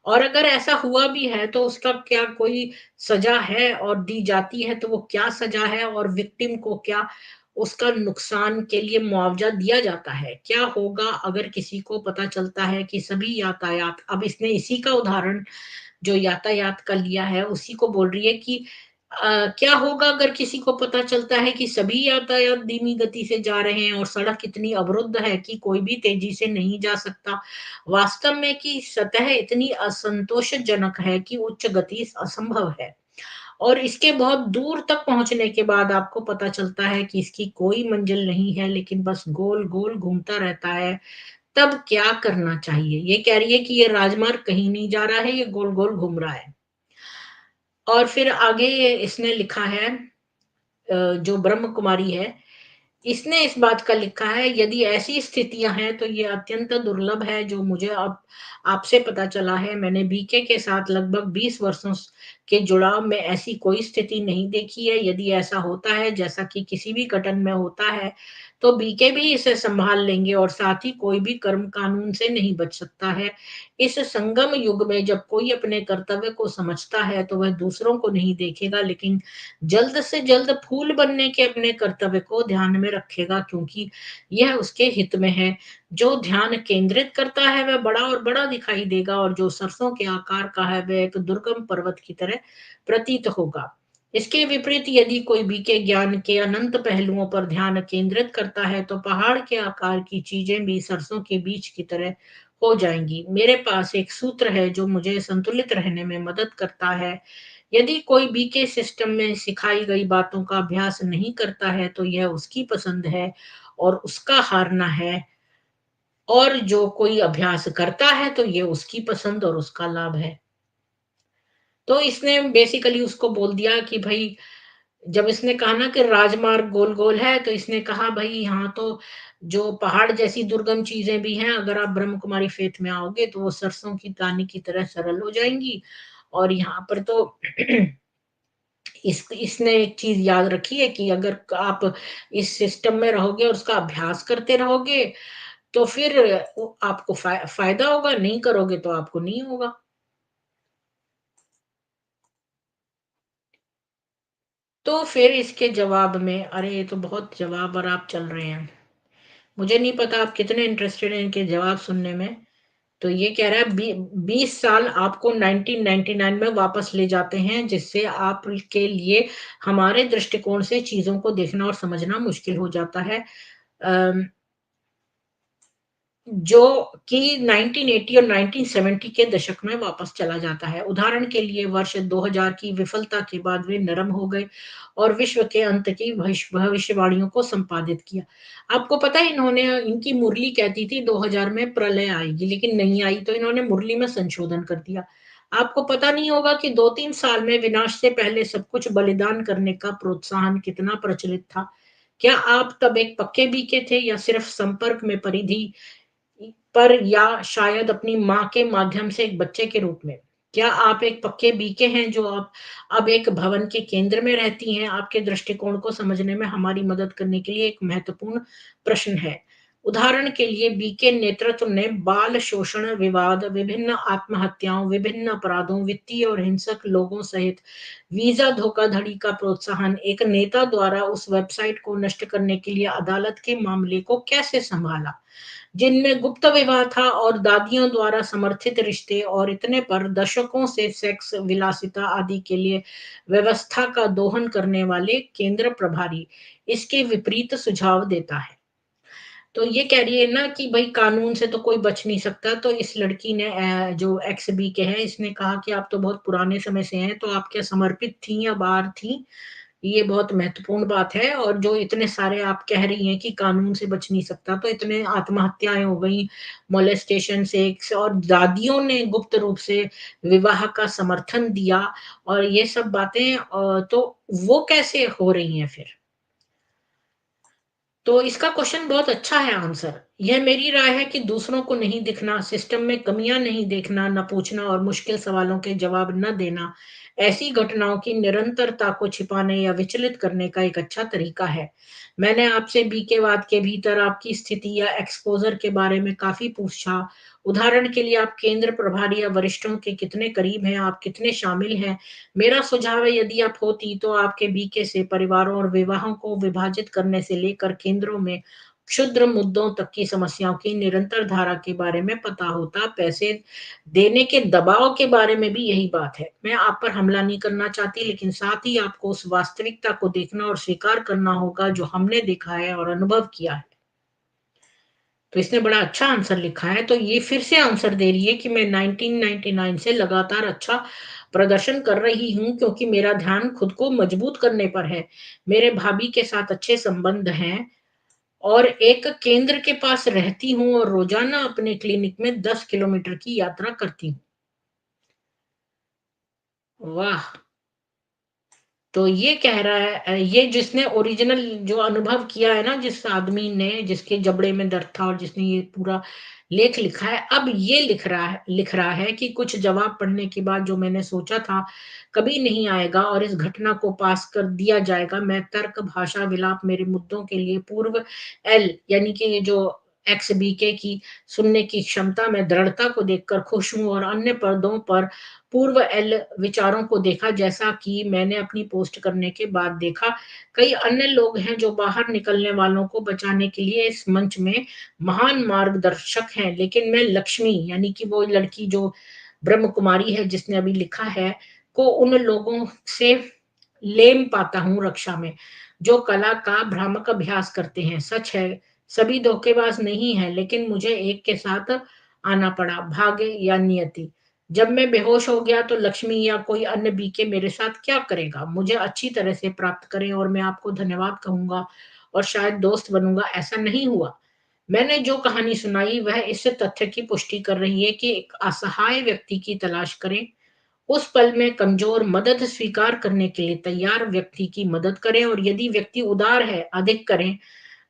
और अगर ऐसा हुआ भी है तो उसका क्या कोई सजा है, और दी जाती है तो वो क्या सजा है, और विक्टिम को क्या उसका नुकसान के लिए मुआवजा दिया जाता है? क्या होगा अगर किसी को पता चलता है कि सभी यातायात, अब इसने इसी का उदाहरण जो यातायात का लिया है उसी को बोल रही है कि क्या होगा अगर किसी को पता चलता है कि सभी यातायात धीमी गति से जा रहे हैं और सड़क इतनी अवरुद्ध है कि कोई भी तेजी से नहीं जा सकता, वास्तव में कि सतह इतनी असंतोषजनक है कि उच्च गति असंभव है, और इसके बहुत दूर तक पहुंचने के बाद आपको पता चलता है कि इसकी कोई मंजिल नहीं है लेकिन बस गोल गोल घूमता रहता है, तब क्या करना चाहिए? ये कह रही है कि ये राजमार्ग कहीं नहीं जा रहा है, ये गोल गोल घूम रहा है। और फिर आगे इसने लिखा है, जो ब्रह्म कुमारी है, इसने इस बात का लिखा है, यदि ऐसी स्थितियाँ हैं तो ये अत्यंत दुर्लभ है, जो मुझे अब आपसे पता चला है। मैंने बीके के साथ लगभग 20 वर्षों के जुड़ाव में ऐसी कोई स्थिति नहीं देखी है। यदि ऐसा होता है, जैसा कि किसी भी गठन में होता है, तो बीके भी इसे सँभाल लेंगे और साथ ही कोई भी कर्म कानून से नहीं बच सकता है। इस संगम युग में जब कोई अपने कर्तव्य को समझता है, तो वह दूसरों को नहीं देखेगा, लेकिन जल्द से जल्द फूल बनने के अपने कर्तव्य को ध्यान में रखेगा, क्योंकि यह उसके हित में है। जो ध्यान केंद्रित करता है वह बड़ा और बड़ा दिखाई देगा, और जो सरसों के आकार का है वह एक दुर्गम पर्वत की तरह प्रतीत होगा। इसके विपरीत यदि कोई बीके ज्ञान के अनंत पहलुओं पर ध्यान केंद्रित करता है, तो पहाड़ के आकार की चीजें भी सरसों के बीज की तरह हो जाएंगी। मेरे पास एक सूत्र है जो मुझे संतुलित रहने में मदद करता है। यदि कोई बीके सिस्टम में सिखाई गई बातों का अभ्यास नहीं करता है, तो यह उसकी पसंद है और उसका हारना है, और जो कोई अभ्यास करता है तो ये उसकी पसंद और उसका लाभ है। तो इसने बेसिकली उसको बोल दिया कि भई, जब इसने कहा ना कि राजमार्ग गोल-गोल है, तो इसने कहा भई यहाँ तो जो पहाड़ जैसी दुर्गम चीज़ें भी हैं, अगर आप ब्रह्म कुमारी फ़ेथ में आओगे तो वो सरसों की दानी की तरह सरल हो जाएँगी। और यहाँ पर तो इसने एक चीज़ याद रखी है कि अगर आप इस सिस्टम में रहोगे और उसका अभ्यास करते रहोगे, तो फिर वो आपको फ़ायदा होगा, नहीं करोगे तो आपको नहीं होगा। तो फिर इसके जवाब में, अरे ये तो बहुत जवाब और आप चल रहे हैं। मुझे नहीं पता आप कितने इंटरेस्टेड हैं इनके जवाब सुनने में। तो ये कह रहा है 20 साल आपको 1999 में वापस ले जाते हैं, जिससे आपके लिए हमारे दृष्टिकोण से चीज़ों को देखना और समझना मुश्किल हो जाता है। अम जो कि 1980 और 1970 के दशक में वापस चला जाता है। उदाहरण के लिए वर्ष 2000 की विफलता के बाद वे नरम हो गए और विश्व के अंत की भविष्यवाणियों को संपादित किया। आपको पता है, इन्होंने इनकी मुरली कहती थी 2000 में प्रलय आएगी, लेकिन नहीं आई, तो इन्होंने मुरली में संशोधन कर दिया। आपको पता नहीं होगा कि 2-3 साल में विनाश से पहले सब कुछ बलिदान करने का प्रोत्साहन कितना प्रचलित था। क्या आप तब एक पक्के बीके थे, या सिर्फ संपर्क में परिधि पर, या शायद अपनी माँ के माध्यम से एक बच्चे के रूप में? क्या आप एक पक्के बीके हैं जो आप अब एक भवन के केंद्र में रहती हैं? आपके दृष्टिकोण को समझने में हमारी मदद करने के लिए एक महत्वपूर्ण प्रश्न है। उदाहरण के लिए बीके नेतृत्व ने बाल शोषण, विवाद, विभिन्न आत्महत्याओं, विभिन्न अपराधों, वित्तीय और हिंसक लोगों सहित वीज़ा धोखाधड़ी का प्रोत्साहन, एक नेता द्वारा उस वेबसाइट को नष्ट करने के लिए अदालत के मामले को कैसे सँभाला? जिनमें गुप्त विवाह था और दादियों द्वारा समर्थित रिश्ते और इतने पर, दशकों से सेक्स विलासिता आदि के लिए व्यवस्था का दोहन करने वाले केंद्र प्रभारी इसके विपरीत सुझाव देता है। तो ये कह रही है ना कि भई कानून से तो कोई बच नहीं सकता, तो इस लड़की ने जो एक्स बी के है, इसने कहा कि आप तो बहुत पुराने समय से हैं, तो आप क्या समर्पित थीं या बाहर थीं? ये बहुत महत्वपूर्ण बात है। और जो इतने सारे आप कह रही हैं कि कानून से बच नहीं सकता, तो इतने आत्महत्याएँ हो गई, मोलेस्टेशन, सेक्स, और दादियों ने गुप्त रूप से विवाह का समर्थन दिया, और ये सब बातें तो वो कैसे हो रही हैं फिर? तो इसका क्वेश्चन बहुत अच्छा है आंसर। यह मेरी राय है कि दूसरों को नहीं दिखना, सिस्टम में कमियां नहीं देखना, न पूछना और मुश्किल सवालों के जवाब न देना, ऐसी घटनाओं की निरंतरता को छिपाने या विचलित करने का एक अच्छा तरीका है। मैंने आपसे बीकेवाद के भीतर आपकी स्थिति या एक्सपोज़र के बारे में काफ़ी पूछा। उदाहरण के लिए, आप केंद्र प्रभारी या वरिष्ठों के कितने करीब हैं, आप कितने शामिल हैं? मेरा सुझाव है, यदि आप होती तो आपके बीके से परिवारों और विवाहों को विभाजित करने से लेकर केंद्रों में क्षुद्र मुद्दों तक की समस्याओं की निरंतर धारा के बारे में पता होता। पैसे देने के दबाव के बारे में भी यही बात है। मैं आप पर हमला नहीं करना चाहती, लेकिन साथ ही आपको उस वास्तविकता को देखना और स्वीकार करना होगा जो हमने देखा है और अनुभव किया है। तो इसने बड़ा अच्छा आंसर लिखा है। तो ये फिर से आंसर दे रही है कि मैं 1999 से लगातार अच्छा प्रदर्शन कर रही हूँ, क्योंकि मेरा ध्यान खुद को मजबूत करने पर है। मेरे भाभी के साथ अच्छे संबंध हैं, और एक केंद्र के पास रहती हूँ, और रोजाना अपने क्लिनिक में 10 किलोमीटर की यात्रा करती हूँ। वाह! तो ये कह रहा है ये जिसने ओरिजिनल जो अनुभव किया है ना, जिस आदमी ने जिसके जबड़े में दर्द था और जिसने ये पूरा लेख लिखा है, अब ये लिख रहा है कि कुछ जवाब पढ़ने के बाद जो मैंने सोचा था कभी नहीं आएगा और इस घटना को पास कर दिया जाएगा। मैं तर्क, भाषा, विलाप, मेरे मुद्दों के लिए पूर्व एल यानी कि ये जो एक्स बीके की सुनने की क्षमता में दृढ़ता को देखकर खुश हूँ और अन्य पर्दों पर पूर्व एल विचारों को देखा, जैसा कि मैंने अपनी पोस्ट करने के बाद देखा। कई अन्य लोग हैं जो बाहर निकलने वालों को बचाने के लिए इस मंच में महान मार्गदर्शक हैं, लेकिन मैं लक्ष्मी यानी कि वो लड़की जो ब्रह्म कुमारी है जिसने अभी लिखा है, को उन लोगों से लेम पाता हूँ रक्षा में, जो कला का भ्रामक अभ्यास करते हैं। सच है, सभी धोखेबाज नहीं हैं, लेकिन मुझे एक के साथ आना पड़ा, भाग्य या नियति। जब मैं बेहोश हो गया तो लक्ष्मी या कोई अन्य बीके मेरे साथ क्या करेगा? मुझे अच्छी तरह से प्राप्त करें और मैं आपको धन्यवाद कहूँगा और शायद दोस्त बनूँगा, ऐसा नहीं हुआ। मैंने जो कहानी सुनाई वह इस तथ्य की पुष्टि कर रही है कि एक असहाय व्यक्ति की तलाश करें, उस पल में कमजोर, मदद स्वीकार करने के लिए तैयार व्यक्ति की मदद करें और यदि व्यक्ति उदार है, अधिक करें,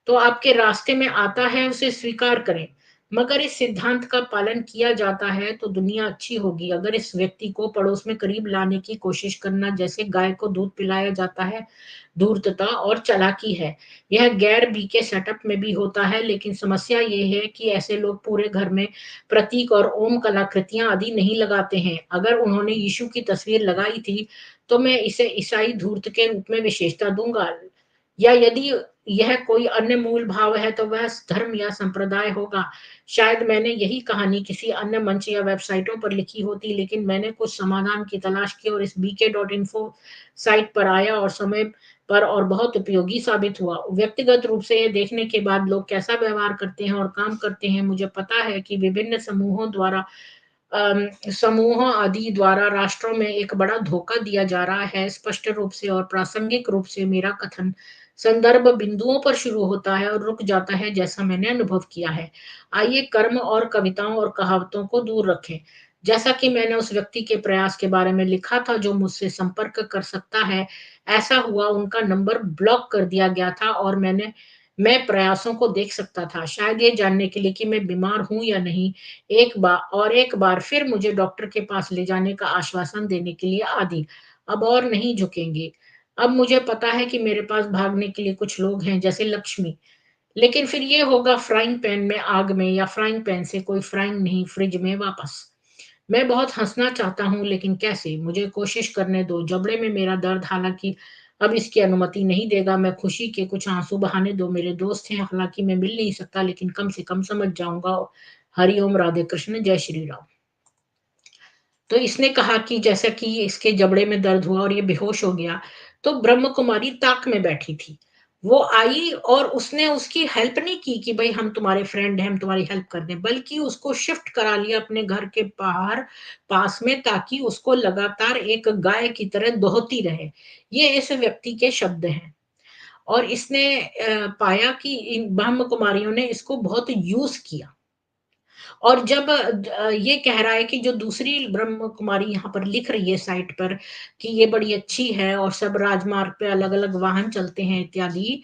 तो आपके रास्ते में आता है, उसे स्वीकार करें। मगर इस सिद्धांत का पालन किया जाता है तो दुनिया अच्छी होगी। अगर इस व्यक्ति को पड़ोस में करीब लाने की कोशिश करना जैसे गाय को दूध पिलाया जाता है, धूर्तता और चालाकी है। यह गैर बीके सेटअप में भी होता है, लेकिन समस्या ये है कि ऐसे लोग पूरे घर में प्रतीक और ओम कलाकृतियां आदि नहीं लगाते हैं। अगर उन्होंने यीशु की तस्वीर लगाई थी, तो मैं इसे ईसाई धूर्त के रूप में विशेषता दूंगा, या यदि यह कोई अन्य मूल भाव है तो वह धर्म या संप्रदाय होगा। शायद मैंने यही कहानी किसी अन्य मंच या वेबसाइटों पर लिखी होती, लेकिन मैंने कुछ समाधान की तलाश की और इस bk.info साइट पर आया और समय पर और बहुत उपयोगी साबित हुआ। व्यक्तिगत रूप से ये देखने के बाद लोग कैसा व्यवहार करते हैं और काम करते हैं, मुझे पता है कि विभिन्न समूहों आदि द्वारा राष्ट्रों में एक बड़ा धोखा दिया जा रहा है। स्पष्ट रूप से और प्रासंगिक रूप से मेरा कथन संदर्भ बिंदुओं पर शुरू होता है और रुक जाता है, जैसा मैंने अनुभव किया है। आइए कर्म और कविताओं और कहावतों को दूर रखें। जैसा कि मैंने उस व्यक्ति के प्रयास के बारे में लिखा था जो मुझसे संपर्क कर सकता है, ऐसा हुआ। उनका नंबर ब्लॉक कर दिया गया था और मैं प्रयासों को देख सकता था, शायद ये जानने के लिए कि मैं बीमार हूं या नहीं। एक बार फिर मुझे डॉक्टर के पास ले जाने का आश्वासन देने के लिए आदि। अब और नहीं झुकेंगे। अब मुझे पता है कि मेरे पास भागने के लिए कुछ लोग हैं, जैसे लक्ष्मी। लेकिन फिर ये होगा फ्राइंग पैन में आग में या फ्राइंग पैन से कोई फ्राइंग नहीं फ्रिज में वापस। मैं बहुत हंसना चाहता हूँ, लेकिन कैसे? मुझे कोशिश करने दो। जबड़े में मेरा दर्द हालांकि अब इसकी अनुमति नहीं देगा। मैं खुशी के कुछ आंसू बहाने दो। मेरे दोस्त हैं, हालांकि मैं मिल नहीं सकता, लेकिन कम से कम समझ जाऊंगा। हरिओम, राधे कृष्ण, जय श्री राम। तो इसने कहा कि जैसा कि इसके जबड़े में दर्द हुआ और ये बेहोश हो गया, तो ब्रह्म कुमारी ताक में बैठी थी। वो आई और उसने उसकी हेल्प नहीं की कि भाई हम तुम्हारे फ्रेंड हैं, हम तुम्हारी हेल्प कर दें, बल्कि उसको शिफ्ट करा लिया अपने घर के बाहर पास में, ताकि उसको लगातार एक गाय की तरह दोहती रहे। ये इस व्यक्ति के शब्द हैं। और इसने पाया कि इन ब्रह्म कुमारियों ने इसको बहुत यूज किया। और जब ये कह रहा है कि जो दूसरी ब्रह्म कुमारी यहाँ पर लिख रही है साइट पर कि ये बड़ी अच्छी है और सब राजमार्ग पे अलग अलग वाहन चलते हैं इत्यादि,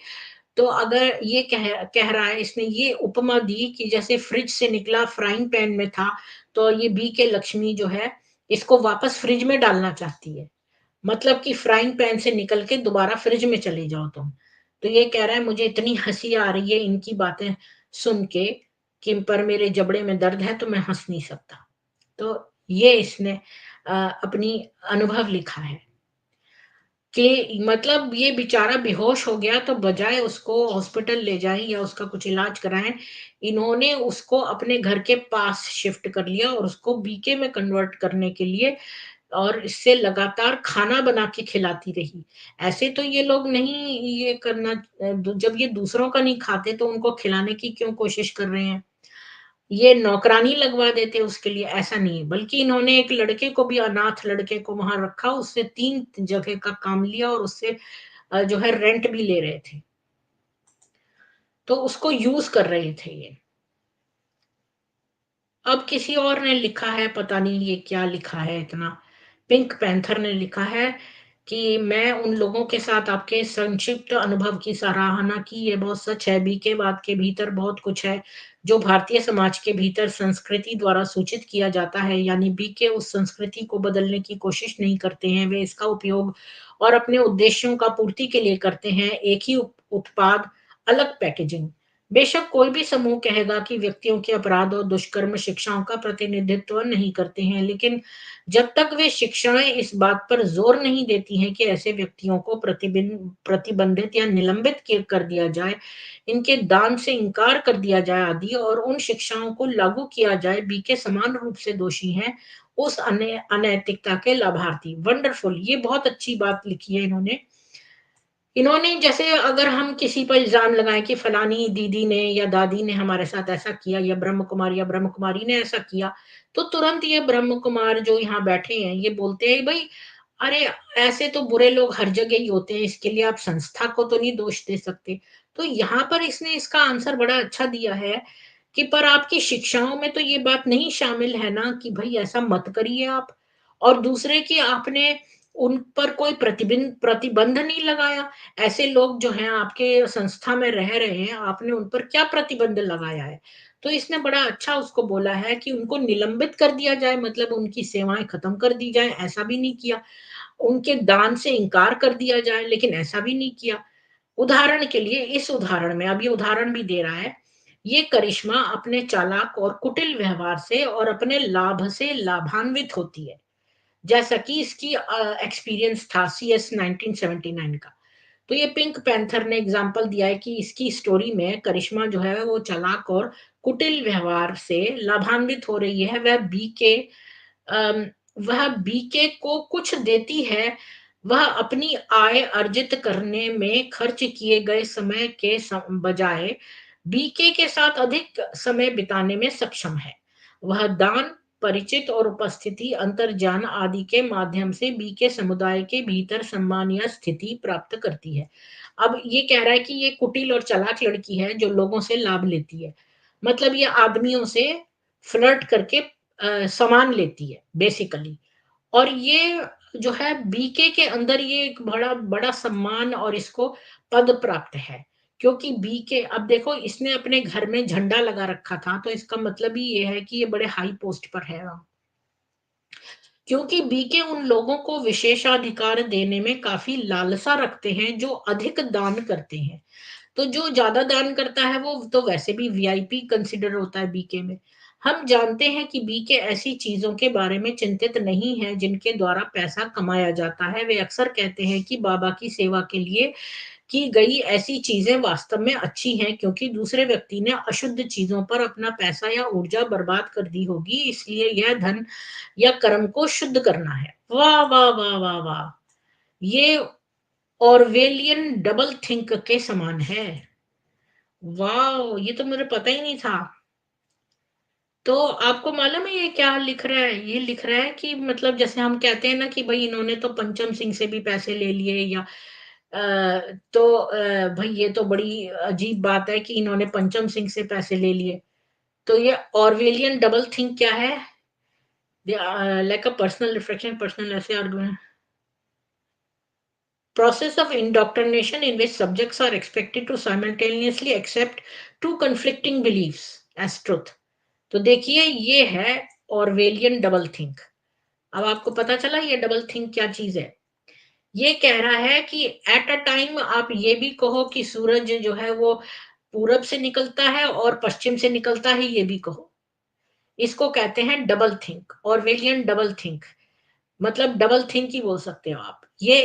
तो अगर ये कह रहा है, इसने ये उपमा दी कि जैसे फ्रिज से निकला फ्राइंग पैन में था, तो ये बी के लक्ष्मी जो है इसको वापस फ्रिज में डालना चाहती है। मतलब कि फ्राइंग पैन से निकल के दोबारा फ्रिज में चले जाओ तुम। तो ये कह रहा है मुझे इतनी हंसी आ रही है इनकी बातें सुन के, कि पर मेरे जबड़े में दर्द है तो मैं हंस नहीं सकता। तो ये इसने अपनी अनुभव लिखा है कि मतलब ये बेचारा बेहोश हो गया, तो बजाय उसको हॉस्पिटल ले जाएं या उसका कुछ इलाज कराएं, इन्होंने उसको अपने घर के पास शिफ्ट कर लिया और उसको बीके में कन्वर्ट करने के लिए और इससे लगातार खाना बना के खिलाती रही। ऐसे तो ये लोग नहीं ये करना, जब ये दूसरों का नहीं खाते तो उनको खिलाने की क्यों कोशिश कर रहे हैं? ये नौकरानी लगवा देते उसके लिए, ऐसा नहीं है। बल्कि इन्होंने एक लड़के को भी, अनाथ लड़के को वहां रखा, उससे 3 जगह का काम लिया और उससे जो है रेंट भी ले रहे थे। तो उसको यूज कर रहे थे ये। अब किसी और ने लिखा है, पता नहीं ये क्या लिखा है इतना। पिंक पैंथर ने लिखा है कि मैं उन लोगों के साथ आपके संक्षिप्त अनुभव की सराहना की, ये बहुत सच है। बीकेवाद के भीतर बहुत कुछ है, जो भारतीय समाज के भीतर संस्कृति द्वारा सूचित किया जाता है, यानी बीके उस संस्कृति को बदलने की कोशिश नहीं करते हैं, वे इसका उपयोग और अपने उद्देश्यों का पूर्ति के लिए करते हैं, एक ही उत्पाद, अलग पैकेजिंग। बेशक कोई भी समूह कहेगा कि व्यक्तियों के अपराध और दुष्कर्म शिक्षाओं का प्रतिनिधित्व नहीं करते हैं, लेकिन जब तक वे शिक्षाएं इस बात पर जोर नहीं देती हैं कि ऐसे व्यक्तियों को प्रतिबंधित या निलंबित कर दिया जाए, इनके दान से इनकार कर दिया जाए आदि, और उन शिक्षाओं को लागू किया जाए, बीके समान रूप से दोषी हैं उस अनैतिकता के लाभार्थी। वंडरफुल, ये बहुत अच्छी बात लिखी है इन्होंने। इन्होंने जैसे अगर हम किसी पर इल्जाम लगाएं कि फलानी दीदी ने या दादी ने हमारे साथ ऐसा किया, या ब्रह्म कुमार या ब्रह्म कुमारी ने ऐसा किया, तो तुरंत ये ब्रह्म कुमार जो यहाँ बैठे हैं ये बोलते हैं, भाई अरे ऐसे तो बुरे लोग हर जगह ही होते हैं, इसके लिए आप संस्था को तो नहीं दोष दे सकते। तो यहाँ पर इसने इसका आंसर बड़ा अच्छा दिया है कि पर आपकी शिक्षाओं में तो ये बात नहीं शामिल है ना कि भाई ऐसा मत करिए आप, और दूसरे की आपने उन पर कोई प्रतिबंध नहीं लगाया। ऐसे लोग जो हैं आपके संस्था में रह रहे हैं, आपने उन पर क्या प्रतिबंध लगाया है? तो इसने बड़ा अच्छा उसको बोला है कि उनको निलंबित कर दिया जाए, मतलब उनकी सेवाएं खत्म कर दी जाए, ऐसा भी नहीं किया। उनके दान से इनकार कर दिया जाए, लेकिन ऐसा भी नहीं किया। उदाहरण के लिए इस उदाहरण में, अब ये उदाहरण भी दे रहा है, ये करिश्मा अपने चालाक और कुटिल व्यवहार से और अपने लाभ से लाभान्वित होती है, जैसा कि इसकी एक्सपीरियंस था CS 1979 का। तो ये पिंक पैंथर ने एग्जाम्पल दिया है कि इसकी स्टोरी में करिश्मा जो है वो चालाक और कुटिल व्यवहार से लाभान्वित हो रही है। अम, वह बीके को कुछ देती है, वह अपनी आय अर्जित करने में खर्च किए गए समय के बजाय बीके के साथ अधिक समय बिताने में सक्षम है। वह दान, परिचित और उपस्थिति, अंतर्ज्ञान आदि के माध्यम से बीके समुदाय के भीतर सम्मान या स्थिति प्राप्त करती है। अब ये कह रहा है कि ये कुटिल और चालाक लड़की है जो लोगों से लाभ लेती है, मतलब ये आदमियों से फ्लर्ट करके सामान लेती है बेसिकली। और ये जो है बीके के अंदर ये एक बड़ा बड़ा सम्मान और इसको पद प्राप्त है, क्योंकि बीके, अब देखो इसने अपने घर में झंडा लगा रखा था, तो इसका मतलब ही ये है कि ये बड़े हाई पोस्ट पर है, क्योंकि बीके उन लोगों को विशेषाधिकार देने में काफी लालसा रखते हैं जो अधिक दान करते हैं। तो जो ज्यादा दान करता है वो तो वैसे भी वीआईपी कंसिडर होता है बीके में। हम जानते हैं कि बीके ऐसी चीजों के बारे में चिंतित नहीं है जिनके द्वारा पैसा कमाया जाता है। वे अक्सर कहते हैं कि बाबा की सेवा के लिए की गई ऐसी चीजें वास्तव में अच्छी हैं, क्योंकि दूसरे व्यक्ति ने अशुद्ध चीजों पर अपना पैसा या ऊर्जा बर्बाद कर दी होगी, इसलिए यह धन या कर्म को शुद्ध करना है। वाह वाह वाह वाह वाह, ये ऑरवेलियन डबल थिंक के समान है। वाह, ये तो मुझे पता ही नहीं था। तो आपको मालूम है ये क्या लिख रहा है? ये लिख रहा है कि मतलब जैसे हम कहते हैं ना कि भाई इन्होंने तो पंचम सिंह से भी पैसे ले लिए, या भाई ये तो बड़ी अजीब बात है कि इन्होंने पंचम सिंह से पैसे ले लिए। तो ये ऑरवेलियन डबल थिंक क्या है? Like a personal reflection, personal ऐसे argument, process of indoctrination in which subjects are expected to simultaneously accept two conflicting beliefs as truth। तो देखिए ये है ऑरवेलियन डबल थिंक। अब आपको पता चला ये डबल थिंक क्या चीज है। ये कह रहा है कि एट अ टाइम आप ये भी कहो कि सूरज जो है वो पूरब से निकलता है और पश्चिम से निकलता है, ये भी कहो। इसको कहते हैं double think, Orwellian double think. मतलब डबल थिंक ही बोल सकते हो आप। ये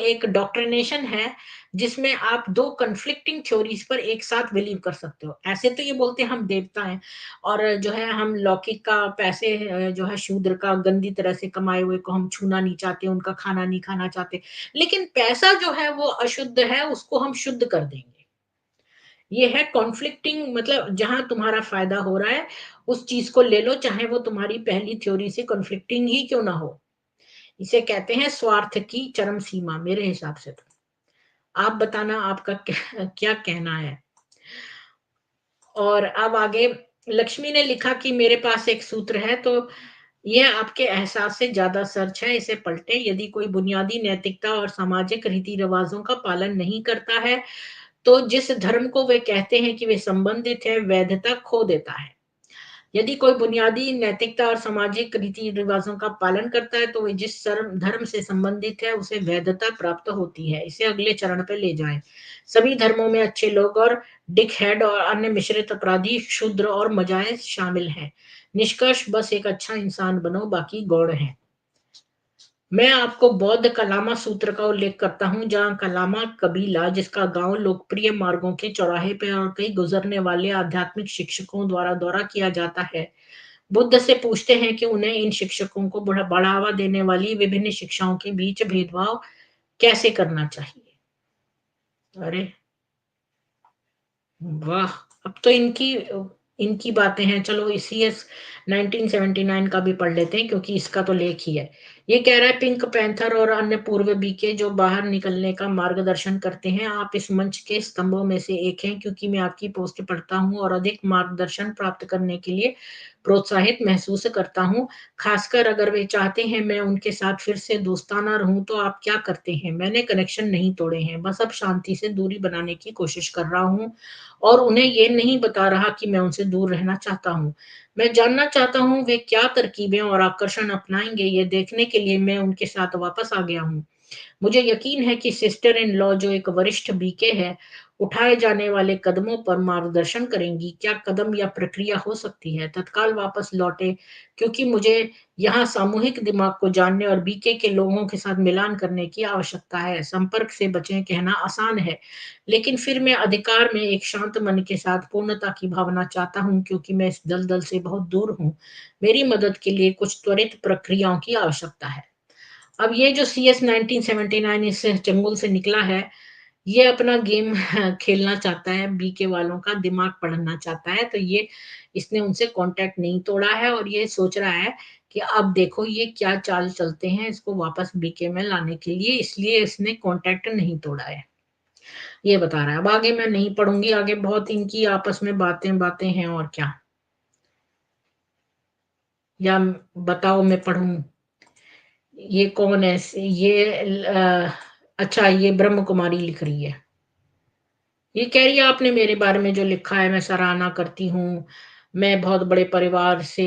एक डॉक्ट्रिनेशन है जिसमें आप दो कन्फ्लिक्टिंग थ्योरीज पर एक साथ बिलीव कर सकते हो। ऐसे तो ये बोलते हैं हम देवता हैं और जो है हम लौकिक का पैसे जो है शूद्र का गंदी तरह से कमाए हुए को हम छूना नहीं चाहते, उनका खाना नहीं खाना चाहते, लेकिन पैसा जो है वो अशुद्ध है, उसको हम शुद्ध कर देंगे। ये है कॉन्फ्लिक्टिंग, मतलब जहां तुम्हारा फायदा हो रहा है उस चीज को ले लो, चाहे वो तुम्हारी पहली थ्योरी से कॉन्फ्लिक्टिंग ही क्यों ना हो। इसे कहते हैं स्वार्थ की चरम सीमा मेरे हिसाब से। तो आप बताना आपका क्या कहना है। और अब आगे लक्ष्मी ने लिखा कि मेरे पास एक सूत्र है, तो ये आपके एहसास से ज्यादा सच है, इसे पलटे। यदि कोई बुनियादी नैतिकता और सामाजिक रीति रिवाजों का पालन नहीं करता है, तो जिस धर्म को वे कहते हैं कि वे संबंधित है, वैधता खो देता है। यदि कोई बुनियादी नैतिकता और सामाजिक रीति रिवाजों का पालन करता है, तो वे जिस धर्म से संबंधित है, उसे वैधता प्राप्त होती है। इसे अगले चरण पे ले जाएं। सभी धर्मों में अच्छे लोग और डिक हेड और अन्य मिश्रित अपराधी, क्षुद्र और मजाए शामिल हैं। निष्कर्ष, बस एक अच्छा इंसान बनो, बाकी गौड़ है। मैं आपको बौद्ध कलामा सूत्र का उल्लेख करता हूँ, जहाँ कलामा कबीला, जिसका गांव लोकप्रिय मार्गों के चौराहे पे और कई गुजरने वाले आध्यात्मिक शिक्षकों द्वारा दौरा किया जाता है, बुद्ध से पूछते हैं कि उन्हें इन शिक्षकों को बढ़ावा देने वाली विभिन्न शिक्षाओं के बीच भेदभाव कैसे करना चाहिए। अरे वाह! अब तो इनकी इनकी बातें हैं। चलो इसी 1979 का भी पढ़ लेते हैं, क्योंकि इसका तो लेख ही है। ये कह रहा है, पिंक पैंथर और अन्य पूर्व बीके जो बाहर निकलने का मार्गदर्शन करते हैं, आप इस मंच के स्तंभों में से एक हैं, क्योंकि मैं आपकी पोस्ट पढ़ता हूँ और अधिक मार्गदर्शन प्राप्त करने के लिए प्रोत्साहित महसूस करता हूँ। खासकर अगर वे चाहते हैं मैं उनके साथ फिर से दोस्ताना रहूं, तो आप क्या करते हैं? मैंने कनेक्शन नहीं तोड़े हैं, बस अब शांति से दूरी बनाने की कोशिश कर रहा हूँ और उन्हें ये नहीं बता रहा कि मैं उनसे दूर रहना चाहता हूँ। मैं जानना चाहता हूँ वे क्या तरकीबें और आकर्षण अपनाएंगे, ये देखने के लिए मैं उनके साथ वापस आ गया हूँ। मुझे यकीन है कि सिस्टर इन लॉ, जो एक वरिष्ठ बीके है, उठाए जाने वाले कदमों पर मार्गदर्शन करेंगी। क्या कदम या प्रक्रिया हो सकती है? तत्काल वापस लौटे, क्योंकि मुझे यहाँ सामूहिक दिमाग को जानने और बीके के लोगों के साथ मिलान करने की आवश्यकता है। संपर्क से बचें कहना आसान है, लेकिन फिर मैं अधिकार में एक शांत मन के साथ पूर्णता की भावना चाहता हूँ, क्योंकि मैं इस दलदल से बहुत दूर हूँ। मेरी मदद के लिए कुछ त्वरित प्रक्रियाओं की आवश्यकता है। अब ये जो CS 1979 इस चंगुल से निकला है, ये अपना गेम खेलना चाहता है, बीके वालों का दिमाग पढ़ना चाहता है। तो ये इसने उनसे कांटेक्ट नहीं तोड़ा है और ये सोच रहा है कि अब देखो ये क्या चाल चलते हैं इसको वापस बीके में लाने के लिए, इसलिए इसने कांटेक्ट नहीं तोड़ा है, ये बता रहा है। अब आगे मैं नहीं पढ़ूंगी, आगे बहुत इनकी आपस में बातें बातें हैं और क्या। या बताओ मैं पढ़ूं? ये कौन है? अच्छा, ये ब्रह्म कुमारी लिख रही है। ये कह रही है, आपने मेरे बारे में जो लिखा है मैं सराहना करती हूँ। मैं बहुत बड़े परिवार से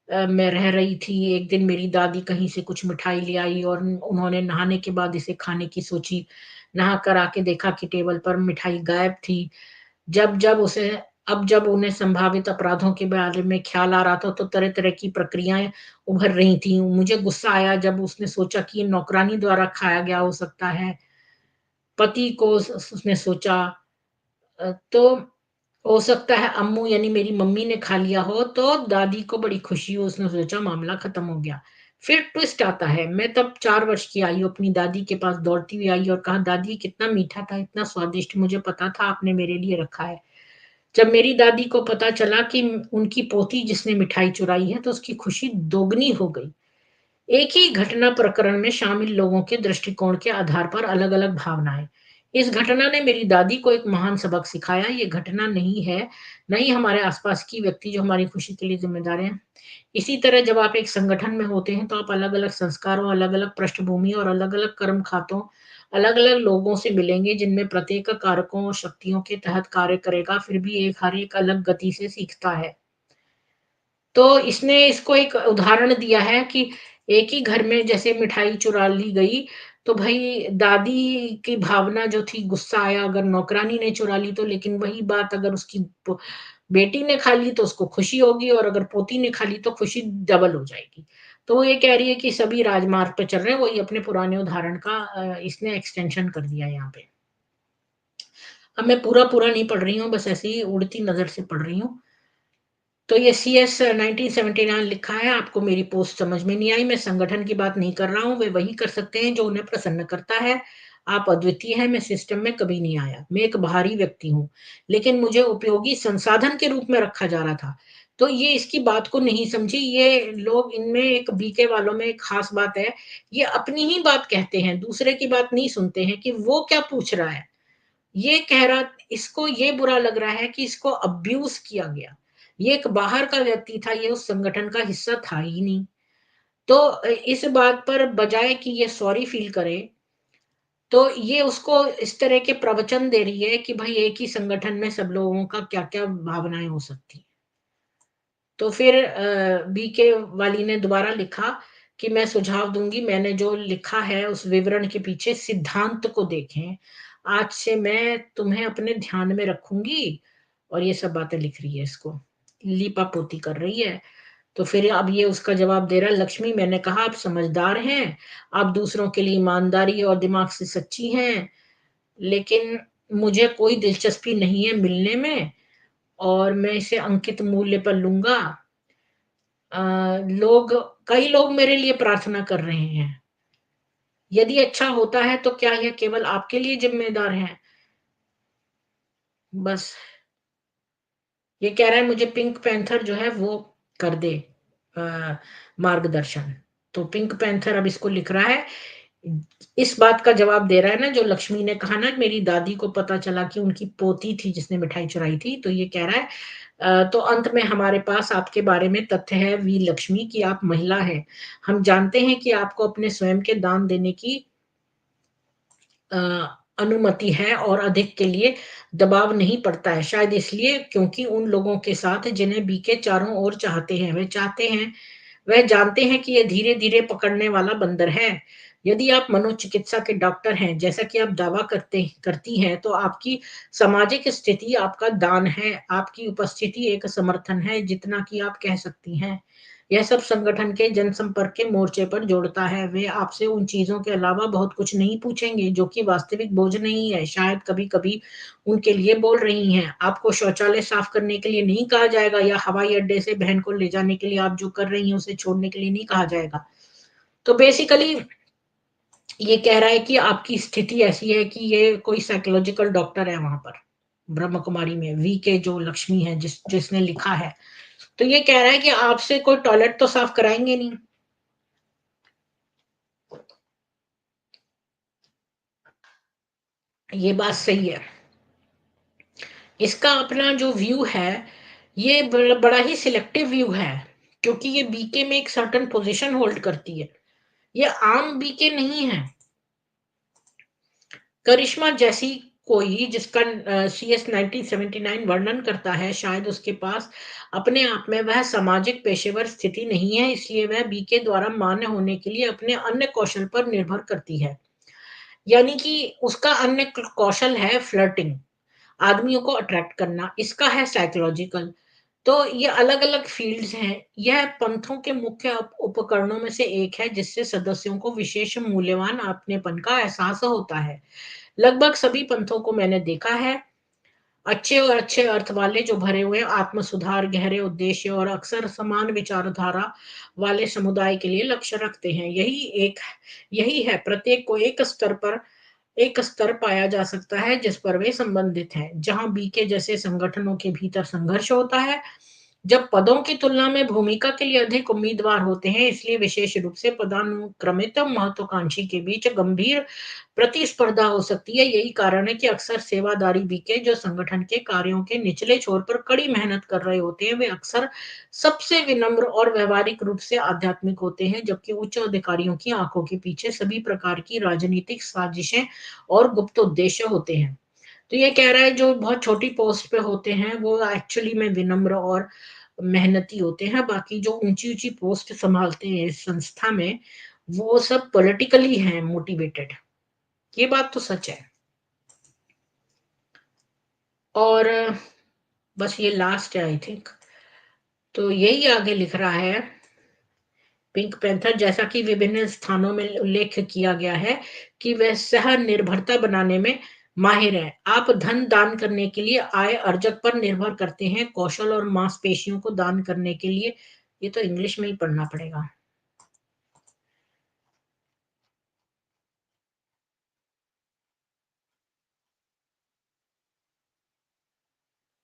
मैं रह रही थी। एक दिन मेरी दादी कहीं से कुछ मिठाई ले आई और उन्होंने नहाने के बाद इसे खाने की सोची। नहा कर आके देखा कि टेबल पर मिठाई गायब थी। जब जब उसे अब जब उन्हें संभावित अपराधों के बारे में ख्याल आ रहा था, तो तरह तरह की प्रक्रियाएं उभर रही थी। मुझे गुस्सा आया जब उसने सोचा कि ये नौकरानी द्वारा खाया गया हो सकता है। पति को उसने सोचा, तो हो सकता है अम्मू यानी मेरी मम्मी ने खा लिया हो। तो दादी को बड़ी खुशी हुई, उसने सोचा मामला खत्म हो गया। फिर ट्विस्ट आता है। मैं तब 4 वर्ष की आई हूँ, अपनी दादी के पास दौड़ती हुई आई और कहा, दादी कितना मीठा था, इतना स्वादिष्ट, मुझे पता था आपने मेरे लिए रखा है। जब मेरी दादी को पता चला कि उनकी पोती जिसने मिठाई चुराई है, तो उसकी खुशी दोगुनी हो गई। एक ही घटना प्रकरण में शामिल लोगों के दृष्टिकोण के आधार पर अलग अलग भावनाएं। इस घटना ने मेरी दादी को एक महान सबक सिखाया। ये घटना नहीं है, नहीं हमारे आसपास की व्यक्ति जो हमारी खुशी के लिए जिम्मेदार हैं। इसी तरह जब आप एक संगठन में होते हैं, तो आप अलग अलग संस्कारों, अलग अलग पृष्ठभूमि और अलग अलग कर्म खातों, अलग अलग लोगों से मिलेंगे, जिनमें प्रत्येक कारकों और शक्तियों के तहत कार्य करेगा, फिर भी एक हर एक अलग गति से सीखता है। तो इसने इसको एक उदाहरण दिया है कि एक ही घर में जैसे मिठाई चुरा ली गई, तो भई दादी की भावना जो थी, गुस्सा आया अगर नौकरानी ने चुरा ली तो, लेकिन वही बात अगर उसकी बेटी ने खा ली तो उसको खुशी होगी, और अगर पोती ने खा ली तो खुशी डबल हो जाएगी। तो वो ये कह रही है कि सभी राजमार्ग पे चल रहे हैं, वही अपने पुराने उदाहरण का इसने एक्सटेंशन कर दिया यहाँ पे। अब मैं पूरा नहीं पढ़ रही हूँ, बस ऐसे ही उड़ती नजर से पढ़ रही हूँ। तो ये CS 1979 लिखा है। आपको मेरी पोस्ट समझ में नहीं आई, मैं संगठन की बात नहीं कर रहा हूँ। वे वही कर सकते हैं जो उन्हें प्रसन्न करता है। आप अद्वितीय हैं, मैं सिस्टम में कभी नहीं आया, मैं एक बाहरी व्यक्ति हूँ, लेकिन मुझे उपयोगी संसाधन के रूप में रखा जा रहा था। तो ये इसकी बात को नहीं समझी। ये लोग, इनमें एक बीके वालों में एक खास बात है, ये अपनी ही बात कहते हैं, दूसरे की बात नहीं सुनते हैं कि वो क्या पूछ रहा है। ये कह रहा, इसको ये बुरा लग रहा है कि इसको अब्यूज किया गया। ये एक बाहर का व्यक्ति था, ये उस संगठन का हिस्सा था ही नहीं। तो इस बात पर बजाय कि ये सॉरी फील करे, तो ये उसको इस तरह के प्रवचन दे रही है कि भाई एक ही संगठन में सब लोगों का क्या-क्या भावनाएँ हो सकती हैं। तो फिर बीके वाली ने दोबारा लिखा कि मैं सुझाव दूँगी, मैंने जो लिखा है उस विवरण के पीछे सिद्धांत को देखें। आज से मैं तुम्हें अपने ध्यान में रखूँगी, और ये सब बातें लिख रही है इसको, लीपापोती कर रही है। तो फिर अब ये उसका जवाब दे रहा है, लक्ष्मी मैंने कहा आप समझदार हैं, आप दूसरों के लिए ईमानदारी और दिमाग से सच्ची हैं, लेकिन मुझे कोई दिलचस्पी नहीं है मिलने में, और मैं इसे अंकित मूल्य पर लूँगा। अ, लोग कई लोग मेरे लिए प्रार्थना कर रहे हैं। यदि अच्छा होता है तो क्या यह केवल आपके लिए ज़िम्मेदार है? बस ये कह रहा है मुझे पिंक पैंथर जो है वो कर दे अ, मार्गदर्शन। तो पिंक पैंथर अब इसको लिख रहा है, इस बात का जवाब दे रहा है ना, जो लक्ष्मी ने कहा ना मेरी दादी को पता चला कि उनकी पोती थी जिसने मिठाई चुराई थी, तो ये कह रहा है तो अंत में हमारे पास आपके बारे में तथ्य है वी लक्ष्मी कि आप महिला हैं। हम जानते हैं कि आपको अपने स्वयं के दान देने की अ, अनुमति है और अधिक के लिए दबाव नहीं पड़ता है। शायद इसलिए क्योंकि उन लोगों के साथ जिन्हें बीके चारों ओर चाहते हैं, वह जानते हैं कि ये धीरे-धीरे पकड़ने वाला बंदर है। यदि आप मनोचिकित्सा के डॉक्टर हैं, जैसा कि आप दावा करती हैं, तो आपकी सामाजिक स्थिति आपका दान है, आपकी उपस्थिति एक समर्थन है, जितना कि आप कह सकती हैं। यह सब संगठन के जनसंपर्क के मोर्चे पर जोड़ता है। वे आपसे उन चीज़ों के अलावा बहुत कुछ नहीं पूछेंगे, जो कि वास्तविक बोझ नहीं है। शायद कभी-कभी उनके लिए बोल रही हैं। आपको शौचालय साफ करने के लिए नहीं कहा जाएगा, या हवाई अड्डे से बहन को ले जाने के लिए आप जो कर रही हैं, उसे छोड़ने के लिए नहीं कहा जाएगा। तो बेसिकली ये कह रहा है कि आपकी स्थिति ऐसी है कि ये कोई साइकोलॉजिकल डॉक्टर है वहाँ पर, ब्रह्म कुमारी में, वी के जो लक्ष्मी है जिसने लिखा है। तो ये कह रहा है कि आपसे कोई टॉयलेट तो साफ कराएँगे नहीं। ये बात सही है। इसका अपना जो व्यू है, ये बड़ा ही सिलेक्टिव व्यू है, क्योंकि ये बीके में एक सर्टेन पोज़ीशन होल्ड करती है। ये आम बीके नहीं है। करिश्मा जैसी कोई जिसका सीएस 1979 वर्णन करता है, शायद उसके पास अपने आप में वह सामाजिक पेशेवर स्थिति नहीं है, इसलिए वह बीके द्वारा मान्य होने के लिए अपने अन्य कौशल पर निर्भर करती है। यानी कि उसका अन्य कौशल है फ्लर्टिंग, आदमियों को अट्रैक्ट करना, इसका है साइकोलॉजिकल। तो ये अलग-अलग फ़ील्ड्स हैं। यह पंथों के मुख्य उपकरणों में से एक है, जिससे सदस्यों को विशेष मूल्यवान अपनेपन का एहसास होता है। लगभग सभी पंथों को मैंने देखा है, अच्छे और अच्छे अर्थ वाले जो भरे हुए आत्म सुधार, गहरे उद्देश्य और अक्सर समान विचारधारा वाले समुदाय के लिए लक्ष्य रखते हैं। यही है, प्रत्येक को एक स्तर पाया जा सकता है जिस पर वे संबंधित हैं। जहाँ बीके जैसे संगठनों के भीतर संघर्ष होता है, जब पदों की तुलना में भूमिका के लिए अधिक उम्मीदवार होते हैं, इसलिए विशेष रूप से पदानुक्रमित महत्वाकांक्षी के बीच गंभीर प्रतिस्पर्धा हो सकती है। यही कारण है कि अक्सर सेवादारी बीके जो संगठन के कार्यों के निचले छोर पर कड़ी मेहनत कर रहे होते हैं, वे अक्सर सबसे विनम्र और व्यावहारिक रूप से आध्यात्मिक होते हैं, जबकि उच्च अधिकारियों की आंखों के पीछे सभी प्रकार की राजनीतिक साजिशें और गुप्त उद्देश्य होते हैं। तो ये कह रहा है जो बहुत छोटी पोस्ट पे होते हैं वो एक्चुअली में विनम्र और मेहनती होते हैं, बाकी जो ऊंची-ऊंची पोस्ट संभालते हैं इस संस्था में, वो सब पॉलिटिकली हैं मोटिवेटेड। ये बात तो सच है। और बस ये लास्ट है आई थिंक। तो यही आगे लिख रहा है पिंक पैंथर, जैसा कि विभिन्न स्थानों में उल्लेख किया गया है कि वह सह-निर्भरता बनाने में माहिर है। आप धन दान करने के लिए आय अर्जक पर निर्भर करते हैं, कौशल और मांसपेशियों को दान करने के लिए। ये तो इंग्लिश में ही पढ़ना पड़ेगा।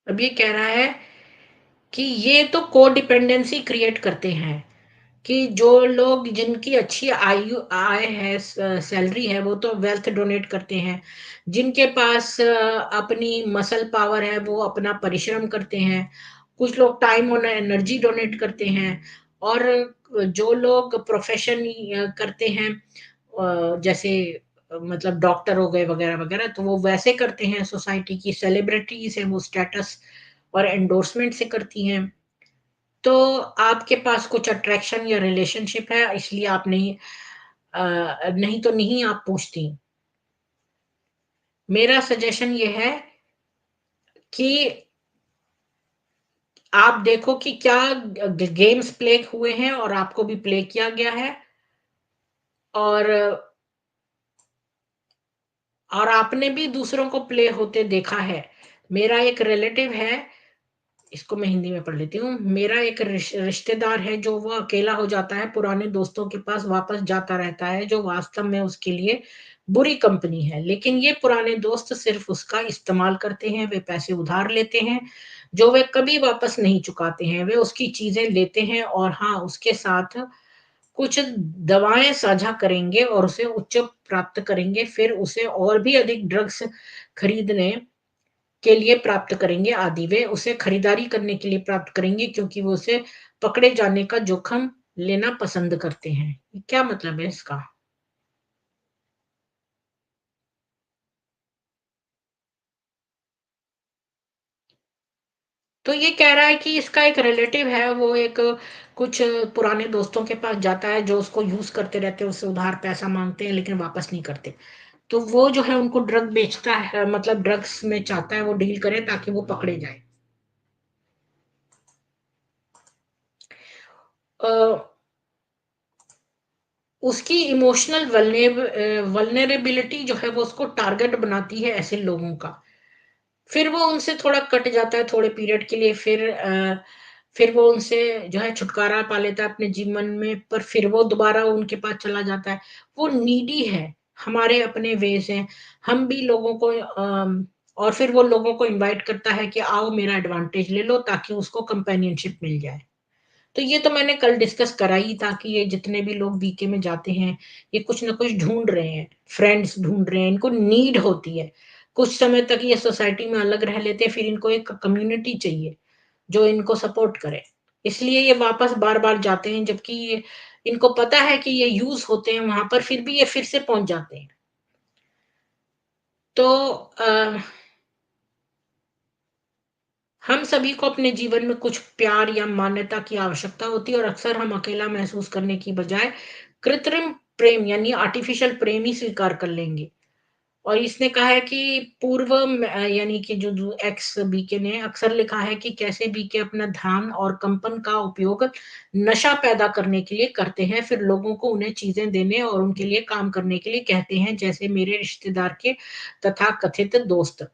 अब ये कह रहा है कि ये तो कोडिपेंडेंसी क्रिएट करते हैं, कि जो लोग जिनकी अच्छी आय है, सैलरी है, वो तो वेल्थ डोनेट करते हैं। जिनके पास अपनी मसल पावर है, वो अपना परिश्रम करते हैं। कुछ लोग टाइम और एनर्जी डोनेट करते हैं, और जो लोग प्रोफेशन करते हैं, जैसे मतलब डॉक्टर हो गए वगैरह वगैरह, तो वो वैसे करते हैं। सोसाइटी की सेलिब्रिटीज हैं, वो स्टेटस और एंडोर्समेंट से करती हैं। तो आपके पास कुछ अट्रैक्शन या रिलेशनशिप है, इसलिए आप नहीं, नहीं तो नहीं आप पूछती। मेरा सजेशन ये है कि आप देखो कि क्या गेम्स प्ले हुए हैं और आपको भी प्ले किया गया है, और आपने भी दूसरों को प्ले होते देखा है। मेरा एक रिलेटिव है, इसको मैं हिंदी में पढ़ लेती हूँ। मेरा एक रिश्तेदार है, जो वो अकेला हो जाता है, पुराने दोस्तों के पास वापस जाता रहता है, जो वास्तव में उसके लिए बुरी कंपनी है। लेकिन ये पुराने दोस्त सिर्फ उसका इस्तेमाल करते हैं, वे पैसे उधार लेते हैं, जो वे कभी वापस नहीं चुकाते हैं। वे उसकी चीजें लेते हैं और हाँ, उसके साथ कुछ दवाएं साझा करेंगे और उसे उच्च प्राप्त करेंगे, फिर उसे और भी अधिक ड्रग्स खरीदने के लिए प्राप्त करेंगे आदि। वे उसे खरीदारी करने के लिए प्राप्त करेंगे, क्योंकि वो उसे पकड़े जाने का जोखिम लेना पसंद करते हैं। क्या मतलब है इसका? तो ये कह रहा है कि इसका एक रिलेटिव है, वो एक कुछ पुराने दोस्तों के पास जाता है, जो उसको यूज करते रहते हैं, उससे उधार पैसा मांगते हैं लेकिन वापस नहीं करते। तो वो जो है उनको ड्रग बेचता है, मतलब ड्रग्स में चाहता है वो डील करे ताकि वो पकड़े जाए। अ, उसकी इमोशनल वल्नरेबिलिटी जो है वो उसको टारगेट बनाती है ऐसे लोगों का। फिर वो उनसे थोड़ा कट जाता है थोड़े पीरियड के लिए, फिर वो उनसे जो है छुटकारा पा लेता है अपने जीवन में, पर फिर वो दोबारा उनके पास चला जाता है। वो नीडी है, हमारे अपने वेज हैं। हम भी लोगों को और फिर वो लोगों को इनवाइट करता है कि आओ मेरा एडवांटेज ले लो, ताकि उसको कंपेनियनशिप मिल जाए। तो ये तो मैंने कल डिस्कस करा ही था कि ये जितने भी लोग बीके में जाते हैं, ये कुछ ना कुछ ढूँढ रहे हैं, फ्रेंड्स ढूँढ रहे हैं, इनको नीड होती है। कुछ समय तक ये सोसाइटी में अलग रह लेते हैं, फिर इनको एक कम्युनिटी चाहिए, जो इनको सपोर्ट करे। इसलिए ये वापस बार-बार जाते हैं, जबकि ये इनको पता है कि ये यूज़ होते हैं वहाँ पर, फिर भी ये फिर से पहुँच जाते हैं। तो हम सभी को अपने जीवन में कुछ प्यार या मान्यता की आवश्यकता होती है, और अक्सर हम अकेला महसूस करने की बजाय कृत्रिम प्रेम यानी आर्टिफिशियल प्रेम ही स्वीकार कर लेंगे। और इसने कहा है कि यानी कि जो एक्स बीके ने अक्सर लिखा है कि कैसे बीके अपना ध्यान और कंपन का उपयोग नशा पैदा करने के लिए करते हैं, फिर लोगों को उन्हें चीजें देने और उनके लिए काम करने के लिए कहते हैं, जैसे मेरे रिश्तेदार के तथाकथित दोस्त।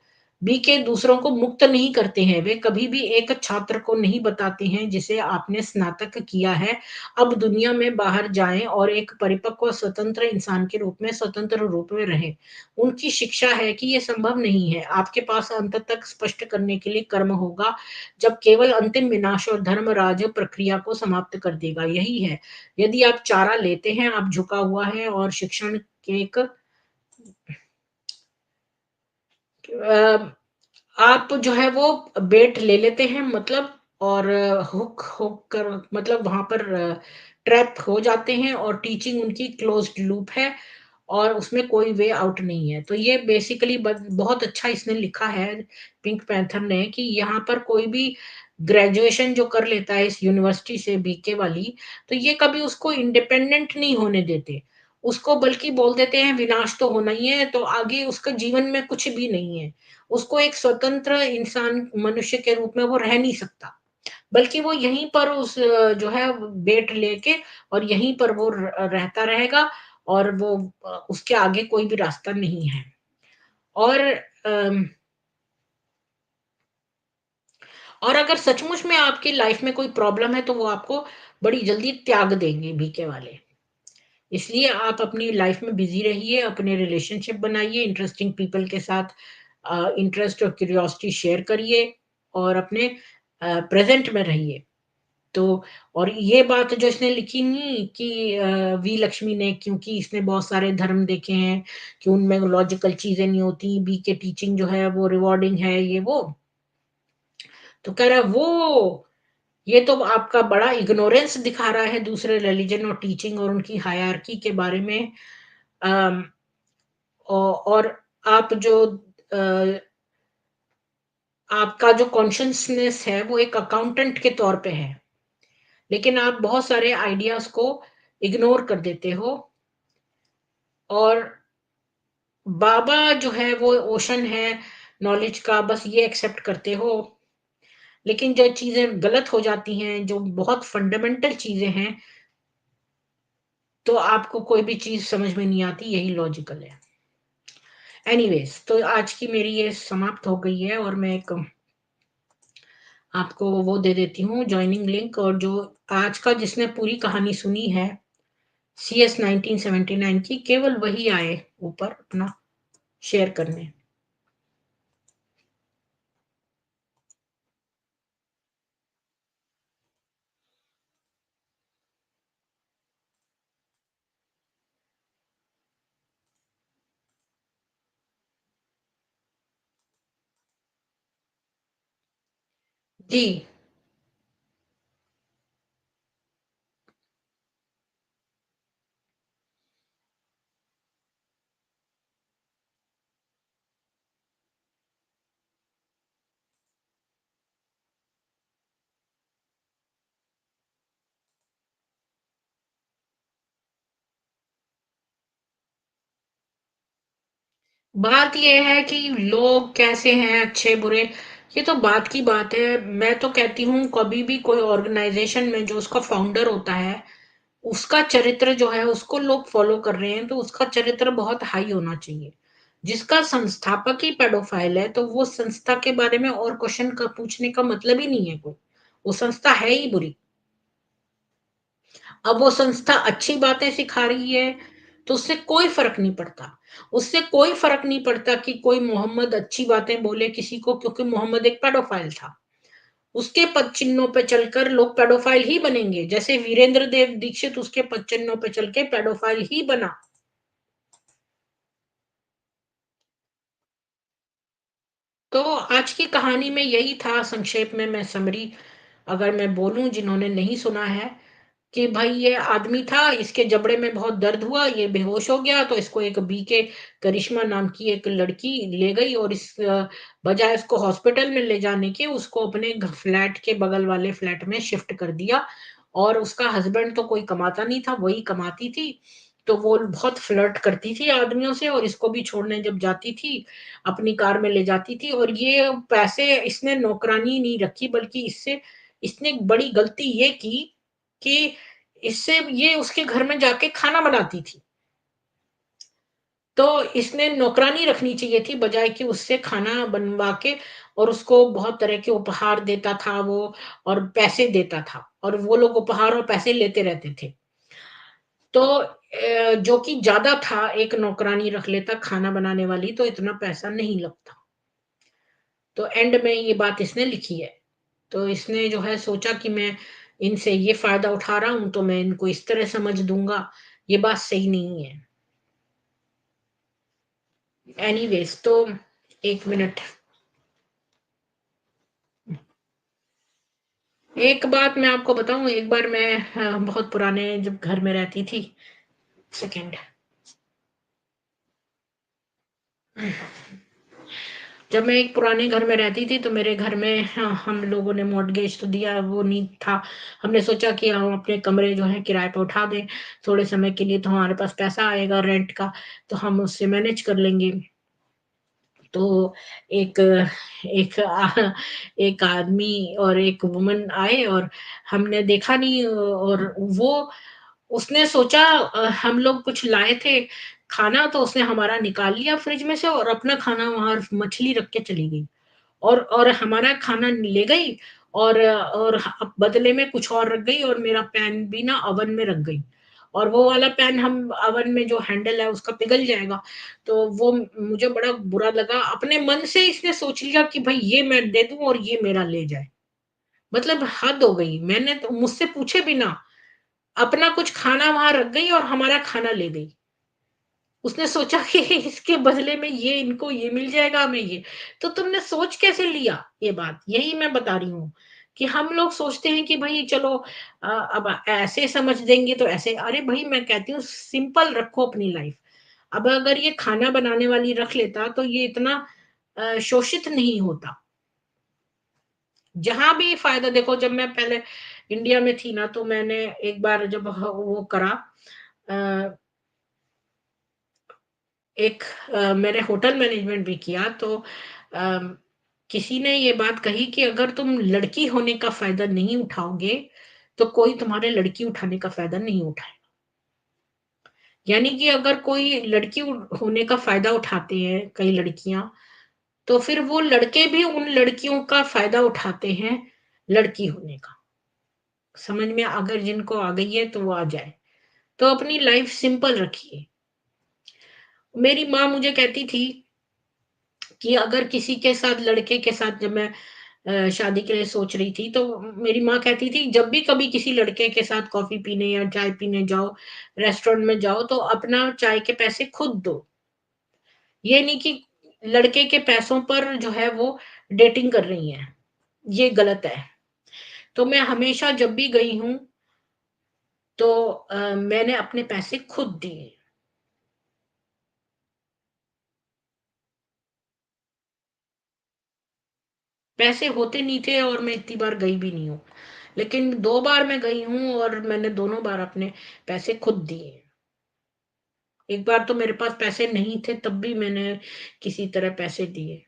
बीके दूसरों को मुक्त नहीं करते हैं, वे कभी भी एक छात्र को नहीं बताते हैं जिसे आपने स्नातक किया है, अब दुनिया में बाहर जाएं और एक परिपक्व स्वतंत्र इंसान के रूप में स्वतंत्र रूप में रहें। उनकी शिक्षा है कि ये संभव नहीं है। आपके पास अंत तक स्पष्ट करने के लिए कर्म होगा, जब केवल अंतिम विनाश और धर्मराज प्रक्रिया को समाप्त कर देगा। यही है, यदि आप चारा लेते हैं, आप झुका हुआ है और शिक्षण के एक आप जो है वो बेट ले लेते हैं, मतलब, और हुक हुक कर मतलब वहां पर ट्रैप हो जाते हैं, और टीचिंग उनकी क्लोज्ड लूप है और उसमें कोई वे आउट नहीं है। तो ये बेसिकली बहुत अच्छा इसने लिखा है, पिंक पैंथर ने, कि यहाँ पर कोई भी ग्रेजुएशन जो कर लेता है इस यूनिवर्सिटी से बीके वाली, तो ये कभी उसको इंडिपेंडेंट नहीं होने देते। उसको बल्कि बोल देते हैं विनाश तो होना ही है, तो आगे उसका जीवन में कुछ भी नहीं है। उसको एक स्वतंत्र इंसान मनुष्य के रूप में वो रह नहीं सकता, बल्कि वो यहीं पर जो है बेट लेके और यहीं पर वो रहता रहेगा, और वो उसके आगे कोई भी रास्ता नहीं है। और अम, और अगर सचमुच में आपकी लाइफ में कोई प्रॉब्लम है, तो वो आपको बड़ी जल्दी त्याग देंगे बीके वाले। इसलिए आप अपनी लाइफ में बिजी रहिए, अपने रिलेशनशिप बनाइए, इंटरेस्टिंग पीपल के साथ इंटरेस्ट और क्यूरियोसिटी शेयर करिए, और अपने प्रेजेंट में रहिए। तो और ये बात जो इसने लिखी नहीं कि वी लक्ष्मी ने, क्योंकि इसने बहुत सारे धर्म देखे हैं कि उनमें लॉजिकल चीजें नहीं होती, बी के टीचिंग जो है वो रिवॉर्डिंग है, ये वो। तो कह रहा है वो ये तो आपका बड़ा इग्नोरेंस दिखा रहा है दूसरे रिलीजन और टीचिंग और उनकी हायरार्की के बारे में। अम, और आप जो आपका जो कॉन्शियसनेस है वो एक अकाउंटेंट के तौर पे है, लेकिन आप बहुत सारे आइडियाज को इग्नोर कर देते हो। और बाबा जो है वो ओशन है नॉलेज का, बस ये एक्सेप्ट करते हो। लेकिन जो चीजें गलत हो जाती हैं, जो बहुत फंडामेंटल चीजें हैं, तो आपको कोई भी चीज समझ में नहीं आती, यही लॉजिकल है। एनीवेज, तो आज की मेरी ये समाप्त हो गई है, और मैं एक आपको वो दे देती हूँ ज्वाइनिंग लिंक। और जो आज का जिसने पूरी कहानी सुनी है CS 1979 की, केवल वही आए ऊपर अपना शेयर करने। जी। बात ये है कि लोग कैसे हैं, अच्छे बुरे, ये तो बात की बात है। मैं तो कहती हूँ कभी भी कोई ऑर्गेनाइजेशन में जो उसका फाउंडर होता है, उसका चरित्र जो है उसको लोग फॉलो कर रहे हैं, तो उसका चरित्र बहुत हाई होना चाहिए। जिसका संस्थापक ही पेडोफाइल है, तो वो संस्था के बारे में और क्वेश्चन का पूछने का मतलब ही नहीं है कोई। वो संस्था है ही बुरी। अब वो संस्था अच्छी बातें सिखा रही है, तो उससे कोई फर्क नहीं पड़ता। उससे कोई फर्क नहीं पड़ता कि कोई मोहम्मद अच्छी बातें बोले किसी को, क्योंकि मोहम्मद एक पेडोफाइल था। उसके पद चिन्हों पे चलकर लोग पेडोफाइल ही बनेंगे, जैसे वीरेंद्र देव दीक्षित उसके पद चिन्हों पे चल के पेडोफाइल ही बना। तो आज की कहानी में यही था, संक्षेप में मैं समरी अगर मैं बोलूं जिन्होंने नहीं सुना है, कि भाई ये आदमी था, इसके जबड़े में बहुत दर्द हुआ, ये बेहोश हो गया, तो इसको एक बीके करिश्मा नाम की एक लड़की ले गई, और इस बजाय इसको हॉस्पिटल में ले जाने के, उसको अपने फ्लैट के बगल वाले फ्लैट में शिफ्ट कर दिया। और उसका हस्बैंड तो कोई कमाता नहीं था, वही कमाती थी। तो वो बहुत फ्लर्ट करती थी आदमियों से, और इसको भी छोड़ने जब जाती थी अपनी कार में ले जाती थी। और ये पैसे इसने नौकरानी नहीं रखी, बल्कि इससे इसने एक बड़ी गलती ये की कि इससे ये उसके घर में जाके खाना बनाती थी। तो इसने नौकरानी रखनी चाहिए थी, बजाय कि उससे खाना बनवा के, और उसको बहुत तरह के उपहार देता था वो, और पैसे देता था, और वो लोग उपहार और पैसे लेते रहते थे। तो जो कि ज्यादा था, एक नौकरानी रख लेता खाना बनाने वाली, तो इतना पैसा नहीं लगता। तो एंड में ये बात इसने लिखी है। तो इसने जो है सोचा कि मैं इनसे ये फायदा उठा रहा हूं, तो मैं इनको इस तरह समझ दूंगा। ये बात सही नहीं है। एनीवेज, तो एक मिनट, एक बात मैं आपको बताऊं। एक बार मैं बहुत पुराने जब घर में रहती थी, सेकंड, जब मैं एक पुराने घर में रहती थी, तो मेरे घर में हम लोगों ने मॉर्टगेज तो दिया वो नहीं था। हमने सोचा कि हम अपने कमरे जो है किराए पे उठा दें थोड़े समय के लिए, तो हमारे पास पैसा आएगा रेंट का, तो हम उससे मैनेज कर लेंगे। तो एक एक एक आदमी और एक वुमन आए, और हमने देखा नहीं, और वो उसने सोचा हम लोग कुछ लाए थे खाना, तो उसने हमारा निकाल लिया फ्रिज में से, और अपना खाना वहां मछली रख के चली गई, और हमारा खाना ले गई, और बदले में कुछ और रख गई, और मेरा पैन भी ना अवन में रख गई। और वो वाला पैन, हम अवन में जो हैंडल है उसका पिघल जाएगा। तो वो मुझे बड़ा बुरा लगा। अपने मन से इसने सोच लिया कि भाई ये मैं दे दूं और ये मेरा ले जाए। मतलब हद हो गई। मैंने तो मुझसे पूछे बिना अपना कुछ खाना वहां रख गई और हमारा खाना ले गई। उसने सोचा कि इसके बदले में ये इनको ये मिल जाएगा, हमें ये। तो तुमने सोच कैसे लिया ये बात? यही मैं बता रही हूँ कि हम लोग सोचते हैं कि भाई चलो अब ऐसे समझ देंगे तो ऐसे, अरे भाई मैं कहती हूँ सिंपल रखो अपनी लाइफ। अब अगर ये खाना बनाने वाली रख लेता तो ये इतना शोषित नहीं होता। जहां भी फायदा देखो, जब मैं पहले इंडिया में थी ना, तो मैंने एक बार जब वो करा, अ, एक मैंने होटल मैनेजमेंट भी किया, तो किसी ने ये बात कही कि अगर तुम लड़की होने का फायदा नहीं उठाओगे तो कोई तुम्हारे लड़की उठाने का फायदा नहीं उठाए। यानी कि अगर कोई लड़की होने का फायदा उठाते हैं कई लड़कियां, तो फिर वो लड़के भी उन लड़कियों का फायदा उठाते हैं लड़की होने का। समझ में अगर जिनको आ गई है तो वो आ जाए। तो अपनी लाइफ सिंपल रखिए। मेरी माँ मुझे कहती थी कि अगर किसी के साथ, लड़के के साथ, जब मैं शादी के लिए सोच रही थी, तो मेरी माँ कहती थी जब भी कभी किसी लड़के के साथ कॉफी पीने या चाय पीने जाओ, रेस्टोरेंट में जाओ, तो अपना चाय के पैसे खुद दो। ये नहीं कि लड़के के पैसों पर जो है वो डेटिंग कर रही हैं, ये गलत है। तो मैं हमेशा जब भी गई हूँ तो मैंने अपने पैसे खुद दिए। पैसे होते नहीं थे और मैं इतनी बार गई भी नहीं हूँ। लेकिन 2 बार मैं गई हूँ और मैंने दोनों बार अपने पैसे खुद दिए। एक बार तो मेरे पास पैसे नहीं थे तब भी मैंने किसी तरह पैसे दिए।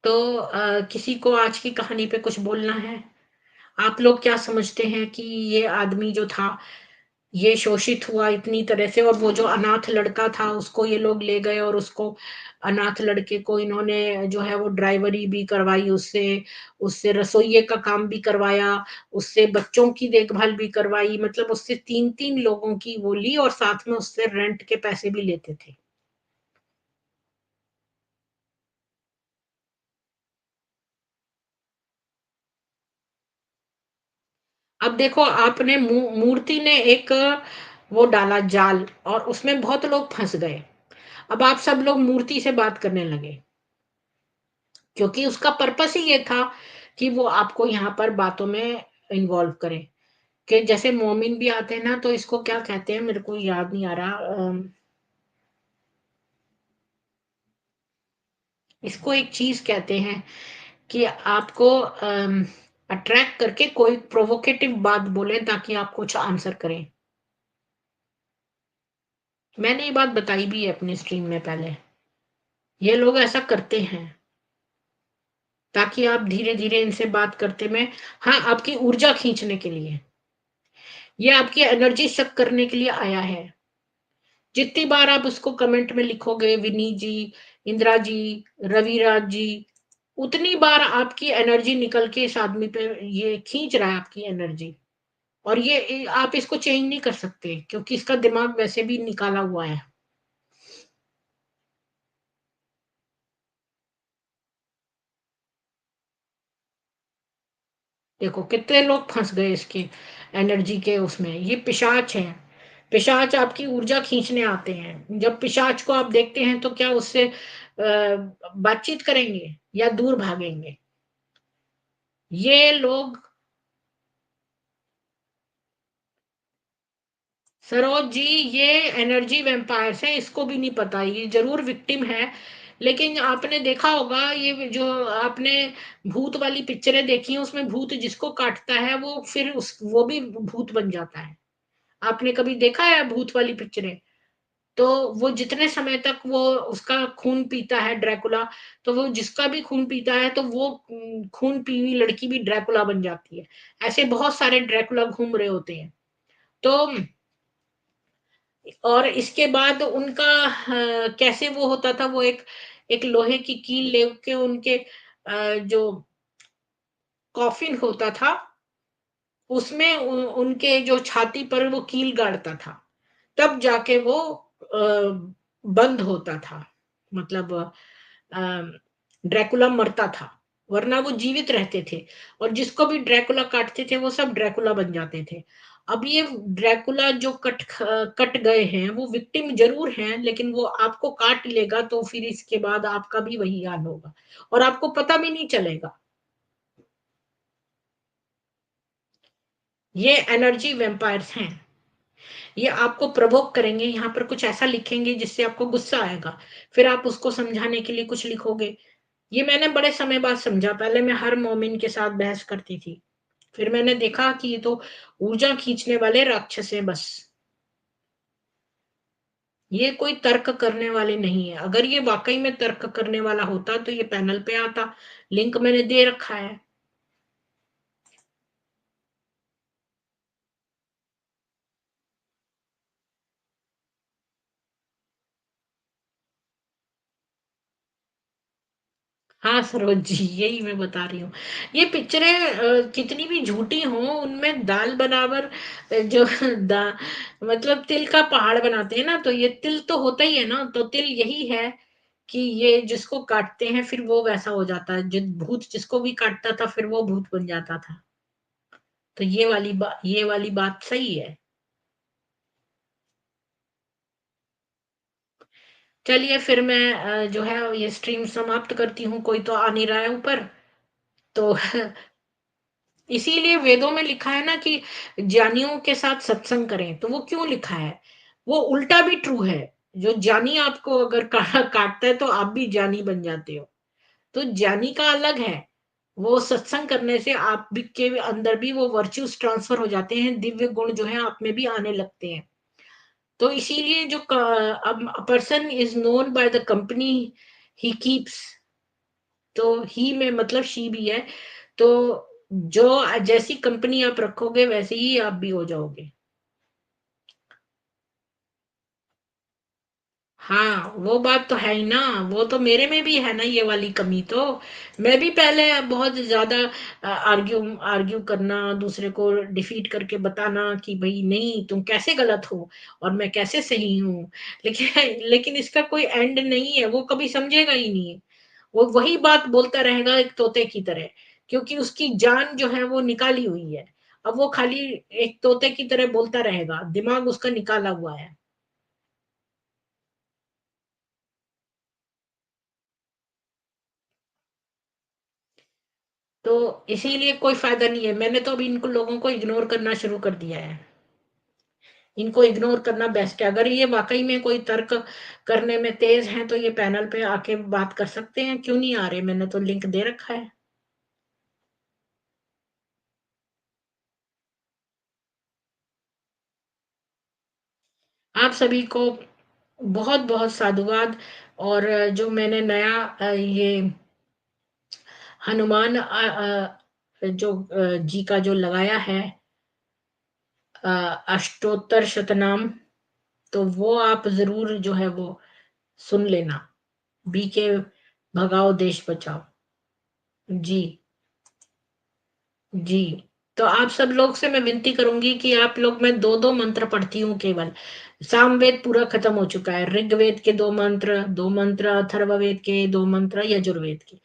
तो किसी को आज की कहानी पे कुछ बोलना है? आप लोग क्या समझते हैं कि ये आदमी जो था, ये शोषित हुआ इतनी तरह से, और वो जो अनाथ लड़का था उसको ये लोग ले गए और उसको, अनाथ लड़के को इन्होंने जो है वो ड्राइवरी भी करवाई उससे, उससे रसोइये का काम भी करवाया, उससे बच्चों की देखभाल भी करवाई, मतलब उससे 3-3 लोगों की वो ली और साथ में उससे रेंट के पैसे भी लेते थे। अब देखो आपने मूर्ति ने एक वो डाला जाल और उसमें बहुत लोग फँस गए। अब आप सब लोग मूर्ति से बात करने लगे, क्योंकि उसका पर्पस ही ये था कि वो आपको यहाँ पर बातों में इन्वॉल्व करे। कि जैसे मोमिन भी आते हैं ना, तो इसको क्या कहते हैं मेरे को याद नहीं आ रहा, इसको एक चीज कहते हैं कि आपको अट्रैक्ट करके कोई प्रोवोकेटिव बात बोले ताकि आप कुछ आंसर करें। मैंने ये बात बताई भी है अपनी स्ट्रीम में पहले। ये लोग ऐसा करते हैं ताकि आप धीरे धीरे इनसे बात करते में, हाँ, आपकी ऊर्जा खींचने के लिए, ये आपकी एनर्जी सक करने के लिए आया है। जितनी बार आप उसको कमेंट में लिखोगे विनी जी, इंदिरा जी, रविराज जी, उतनी बार आपकी एनर्जी निकल के इस आदमी पे ये खींच रहा है आपकी एनर्जी। और ये आप इसको चेंज नहीं कर सकते क्योंकि इसका दिमाग वैसे भी निकाला हुआ है। देखो कितने लोग फंस गए इसके एनर्जी के उसमें। ये पिशाच है। पिशाच आपकी ऊर्जा खींचने आते हैं। जब पिशाच को आप देखते हैं तो क्या उससे बातचीत करेंगे या दूर भागेंगे? ये लोग, सरोज जी, ये एनर्जी वैम्पायर्स है, इसको भी नहीं पता, ये जरूर विक्टिम है। लेकिन आपने देखा होगा ये जो आपने भूत वाली पिक्चरें देखी हैं, उसमें भूत जिसको काटता है वो फिर उस वो भी भूत बन जाता है। आपने कभी देखा है भूत वाली पिक्चरें? तो वो जितने समय तक वो उसका खून पीता है ड्रैकुला, तो वो जिसका भी खून पीता है तो वो खून पी हुई लड़की भी ड्रैकुला बन जाती है। ऐसे बहुत सारे ड्रैकुला घूम रहे होते हैं। तो और इसके बाद उनका कैसे वो होता था, वो एक एक लोहे की कील लेके उनके जो कॉफिन होता था उसमें उनके जो छाती पर वो कील गाड़ता था, तब जाके वो बंद होता था। मतलब ड्रैकुला मरता था, वरना वो जीवित रहते थे। और जिसको भी ड्रैकुला काटते थे वो सब ड्रैकुला बन जाते थे। अब ये ड्रैकुला जो कट गए हैं वो विक्टिम जरूर हैं, लेकिन वो आपको काट लेगा तो फिर इसके बाद आपका भी वही हाल होगा और आपको पता भी नहीं चलेगा। ये एनर्जी वेम्पायर्स हैं। ये आपको प्रवोक करेंगे, यहाँ पर कुछ ऐसा लिखेंगे जिससे आपको गुस्सा आएगा, फिर आप उसको समझाने के लिए कुछ लिखोगे। ये मैंने बड़े समय बाद समझा, पहले मैं हर मोमिन के साथ बहस करती थी, फिर मैंने देखा कि ये तो ऊर्जा खींचने वाले राक्षस हैं बस। ये कोई तर्क करने वाले नहीं है। अगर ये वाकई में तर्क करने वाला होता तो ये पैनल पे आता, लिंक मैंने दे रखा है। हाँ सरोज जी, यही मैं बता रही हूँ। ये पिक्चरें कितनी भी झूठी हों, उनमें दाल बराबर जो दा मतलब तिल का पहाड़ बनाते हैं ना, तो ये तिल तो होता ही है ना, तो तिल यही है कि ये जिसको काटते हैं फिर वो वैसा हो जाता है, जो भूत जिसको भी काटता था फिर वो भूत बन जाता था। तो ये वाली बात सही है। चलिए फिर मैं जो है ये स्ट्रीम समाप्त करती हूँ, कोई तो आ नहीं रहा है ऊपर। तो इसीलिए वेदों में लिखा है ना कि ज्ञानियों के साथ सत्संग करें, तो वो क्यों लिखा है? वो उल्टा भी ट्रू है। जो ज्ञानी आपको अगर काटता है तो आप भी ज्ञानी बन जाते हो। तो ज्ञानी का अलग है। वो सत्संग करने से आप भी के अंदर भी वो वर्च्यूज ट्रांसफर हो जाते हैं, दिव्य गुण जो है आप में भी आने लगते हैं। तो इसीलिए जो अब person is known by the company he keeps, तो ही में मतलब शी भी है। तो जो जैसी कंपनी आप रखोगे वैसे ही आप भी हो जाओगे। हाँ, वो बात तो है ही ना। वो तो मेरे में भी है ना ये वाली कमी तो। मैं भी पहले बहुत ज्यादा आर्ग्यू आर्ग्यू करना, दूसरे को डिफीट करके बताना कि भाई नहीं तुम कैसे गलत हो और मैं कैसे सही हूँ। लेकिन लेकिन इसका कोई एंड नहीं है, वो कभी समझेगा ही नहीं। वो वही बात बोलता रहेगा एक तोते की तरह, क्योंकि उसकी जान जो है वो निकाली हुई है। अब वो खाली एक तोते की तरह बोलता रहेगा, दिमाग उसका निकाला हुआ है। तो इसीलिए कोई फायदा नहीं है। मैंने तो अभी इनको लोगों को इग्नोर करना शुरू कर दिया है। इनको इग्नोर करना बेस्ट है। अगर ये वाकई में कोई तर्क करने में तेज हैं तो ये पैनल पे आके बात कर सकते हैं, क्यों नहीं आ रहे? मैंने तो लिंक दे रखा है। आप सभी को बहुत बहुत साधुवाद। और जो मैंने नया ये हनुमान जो जी का जो लगाया है अष्टोत्तर शतनाम, तो वो आप जरूर जो है वो सुन लेना। बीके भगाओ देश बचाओ। जी जी। तो आप सब लोग से मैं विनती करूंगी कि आप लोग, मैं दो दो मंत्र पढ़ती हूँ केवल। सामवेद पूरा खत्म हो चुका है, ऋग्वेद के दो मंत्र अथर्ववेद के दो मंत्र, यजुर्वेद के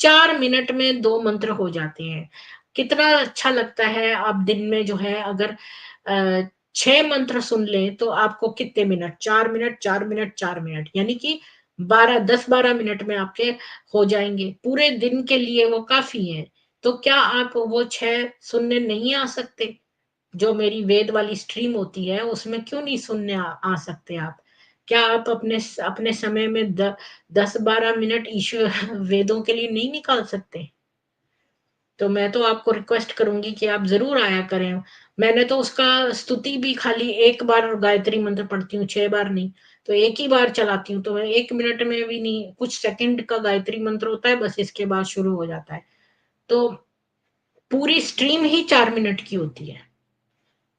4 मिनट में दो मंत्र हो जाते हैं। कितना अच्छा लगता है। आप दिन में जो है अगर 6 मंत्र सुन लें तो आपको कितने मिनट, 4 मिनट 4 मिनट 4 मिनट, यानी कि 10-12 मिनट में आपके हो जाएंगे। पूरे दिन के लिए वो काफी है। तो क्या आप वो 6 सुनने नहीं आ सकते? जो मेरी वेद वाली स्ट्रीम होती है उसमें क्यों नहीं सुनने आ सकते आप? क्या आप अपने अपने समय में 10-12 मिनट ईश्वर वेदों के लिए नहीं निकाल सकते? तो मैं तो आपको रिक्वेस्ट करूंगी कि आप जरूर आया करें। मैंने तो उसका स्तुति भी खाली एक बार गायत्री मंत्र पढ़ती हूँ, 6 बार नहीं। तो एक ही बार चलाती हूँ, तो मैं 1 मिनट में भी नहीं, कुछ सेकंड का गायत्री मंत्र होता है बस, इसके बाद शुरू हो जाता है। तो पूरी स्ट्रीम ही 4 मिनट की होती है।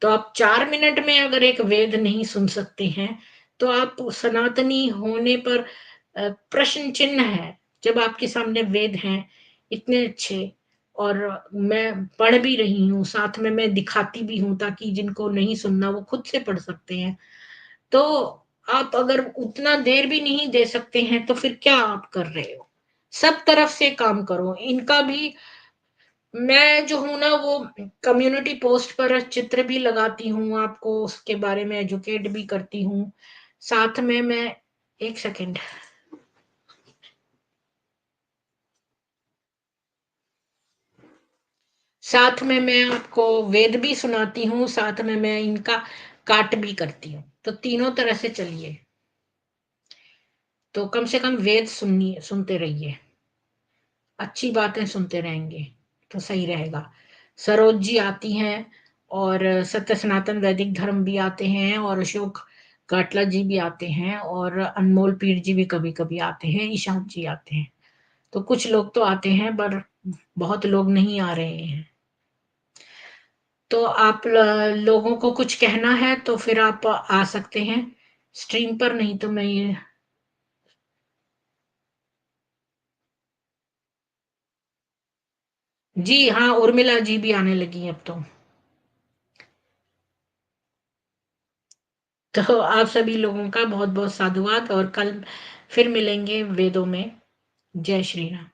तो आप 4 मिनट में अगर एक वेद नहीं सुन सकते हैं तो आप सनातनी होने पर प्रश्न चिन्ह है। जब आपके सामने वेद हैं इतने अच्छे, और मैं पढ़ भी रही हूँ, साथ में मैं दिखाती भी हूँ ताकि जिनको नहीं सुनना वो खुद से पढ़ सकते हैं। तो आप अगर उतना देर भी नहीं दे सकते हैं तो फिर क्या आप कर रहे हो? सब तरफ से काम करो। इनका भी मैं जो हूँ ना वो कम्युनिटी पोस्ट पर चित्र भी लगाती हूँ, आपको उसके बारे में एजुकेट भी करती हूँ। साथ में मैं 1 सेकंड। साथ में मैं आपको वेद भी सुनाती हूँ, साथ में मैं इनका काट भी करती हूँ। तो तीनों तरह से चलिए। तो कम से कम वेद सुनते रहिए। अच्छी बातें सुनते रहेंगे तो सही रहेगा। सरोज जी आती हैं और सत्य सनातन वैदिक धर्म भी आते हैं और अशोक काटला जी भी आते हैं और अनमोल पीर जी भी कभी-कभी आते हैं, ईशान जी आते हैं। तो कुछ लोग तो आते हैं पर बहुत लोग नहीं आ रहे हैं। तो आप लोगों को कुछ कहना है तो फिर आप आ सकते हैं स्ट्रीम पर, नहीं तो मैं ये। जी हाँ, उर्मिला जी भी आने लगी हैं अब तो। तो आप सभी लोगों का बहुत बहुत साधुवाद और कल फिर मिलेंगे वेदों में। जय श्री राम।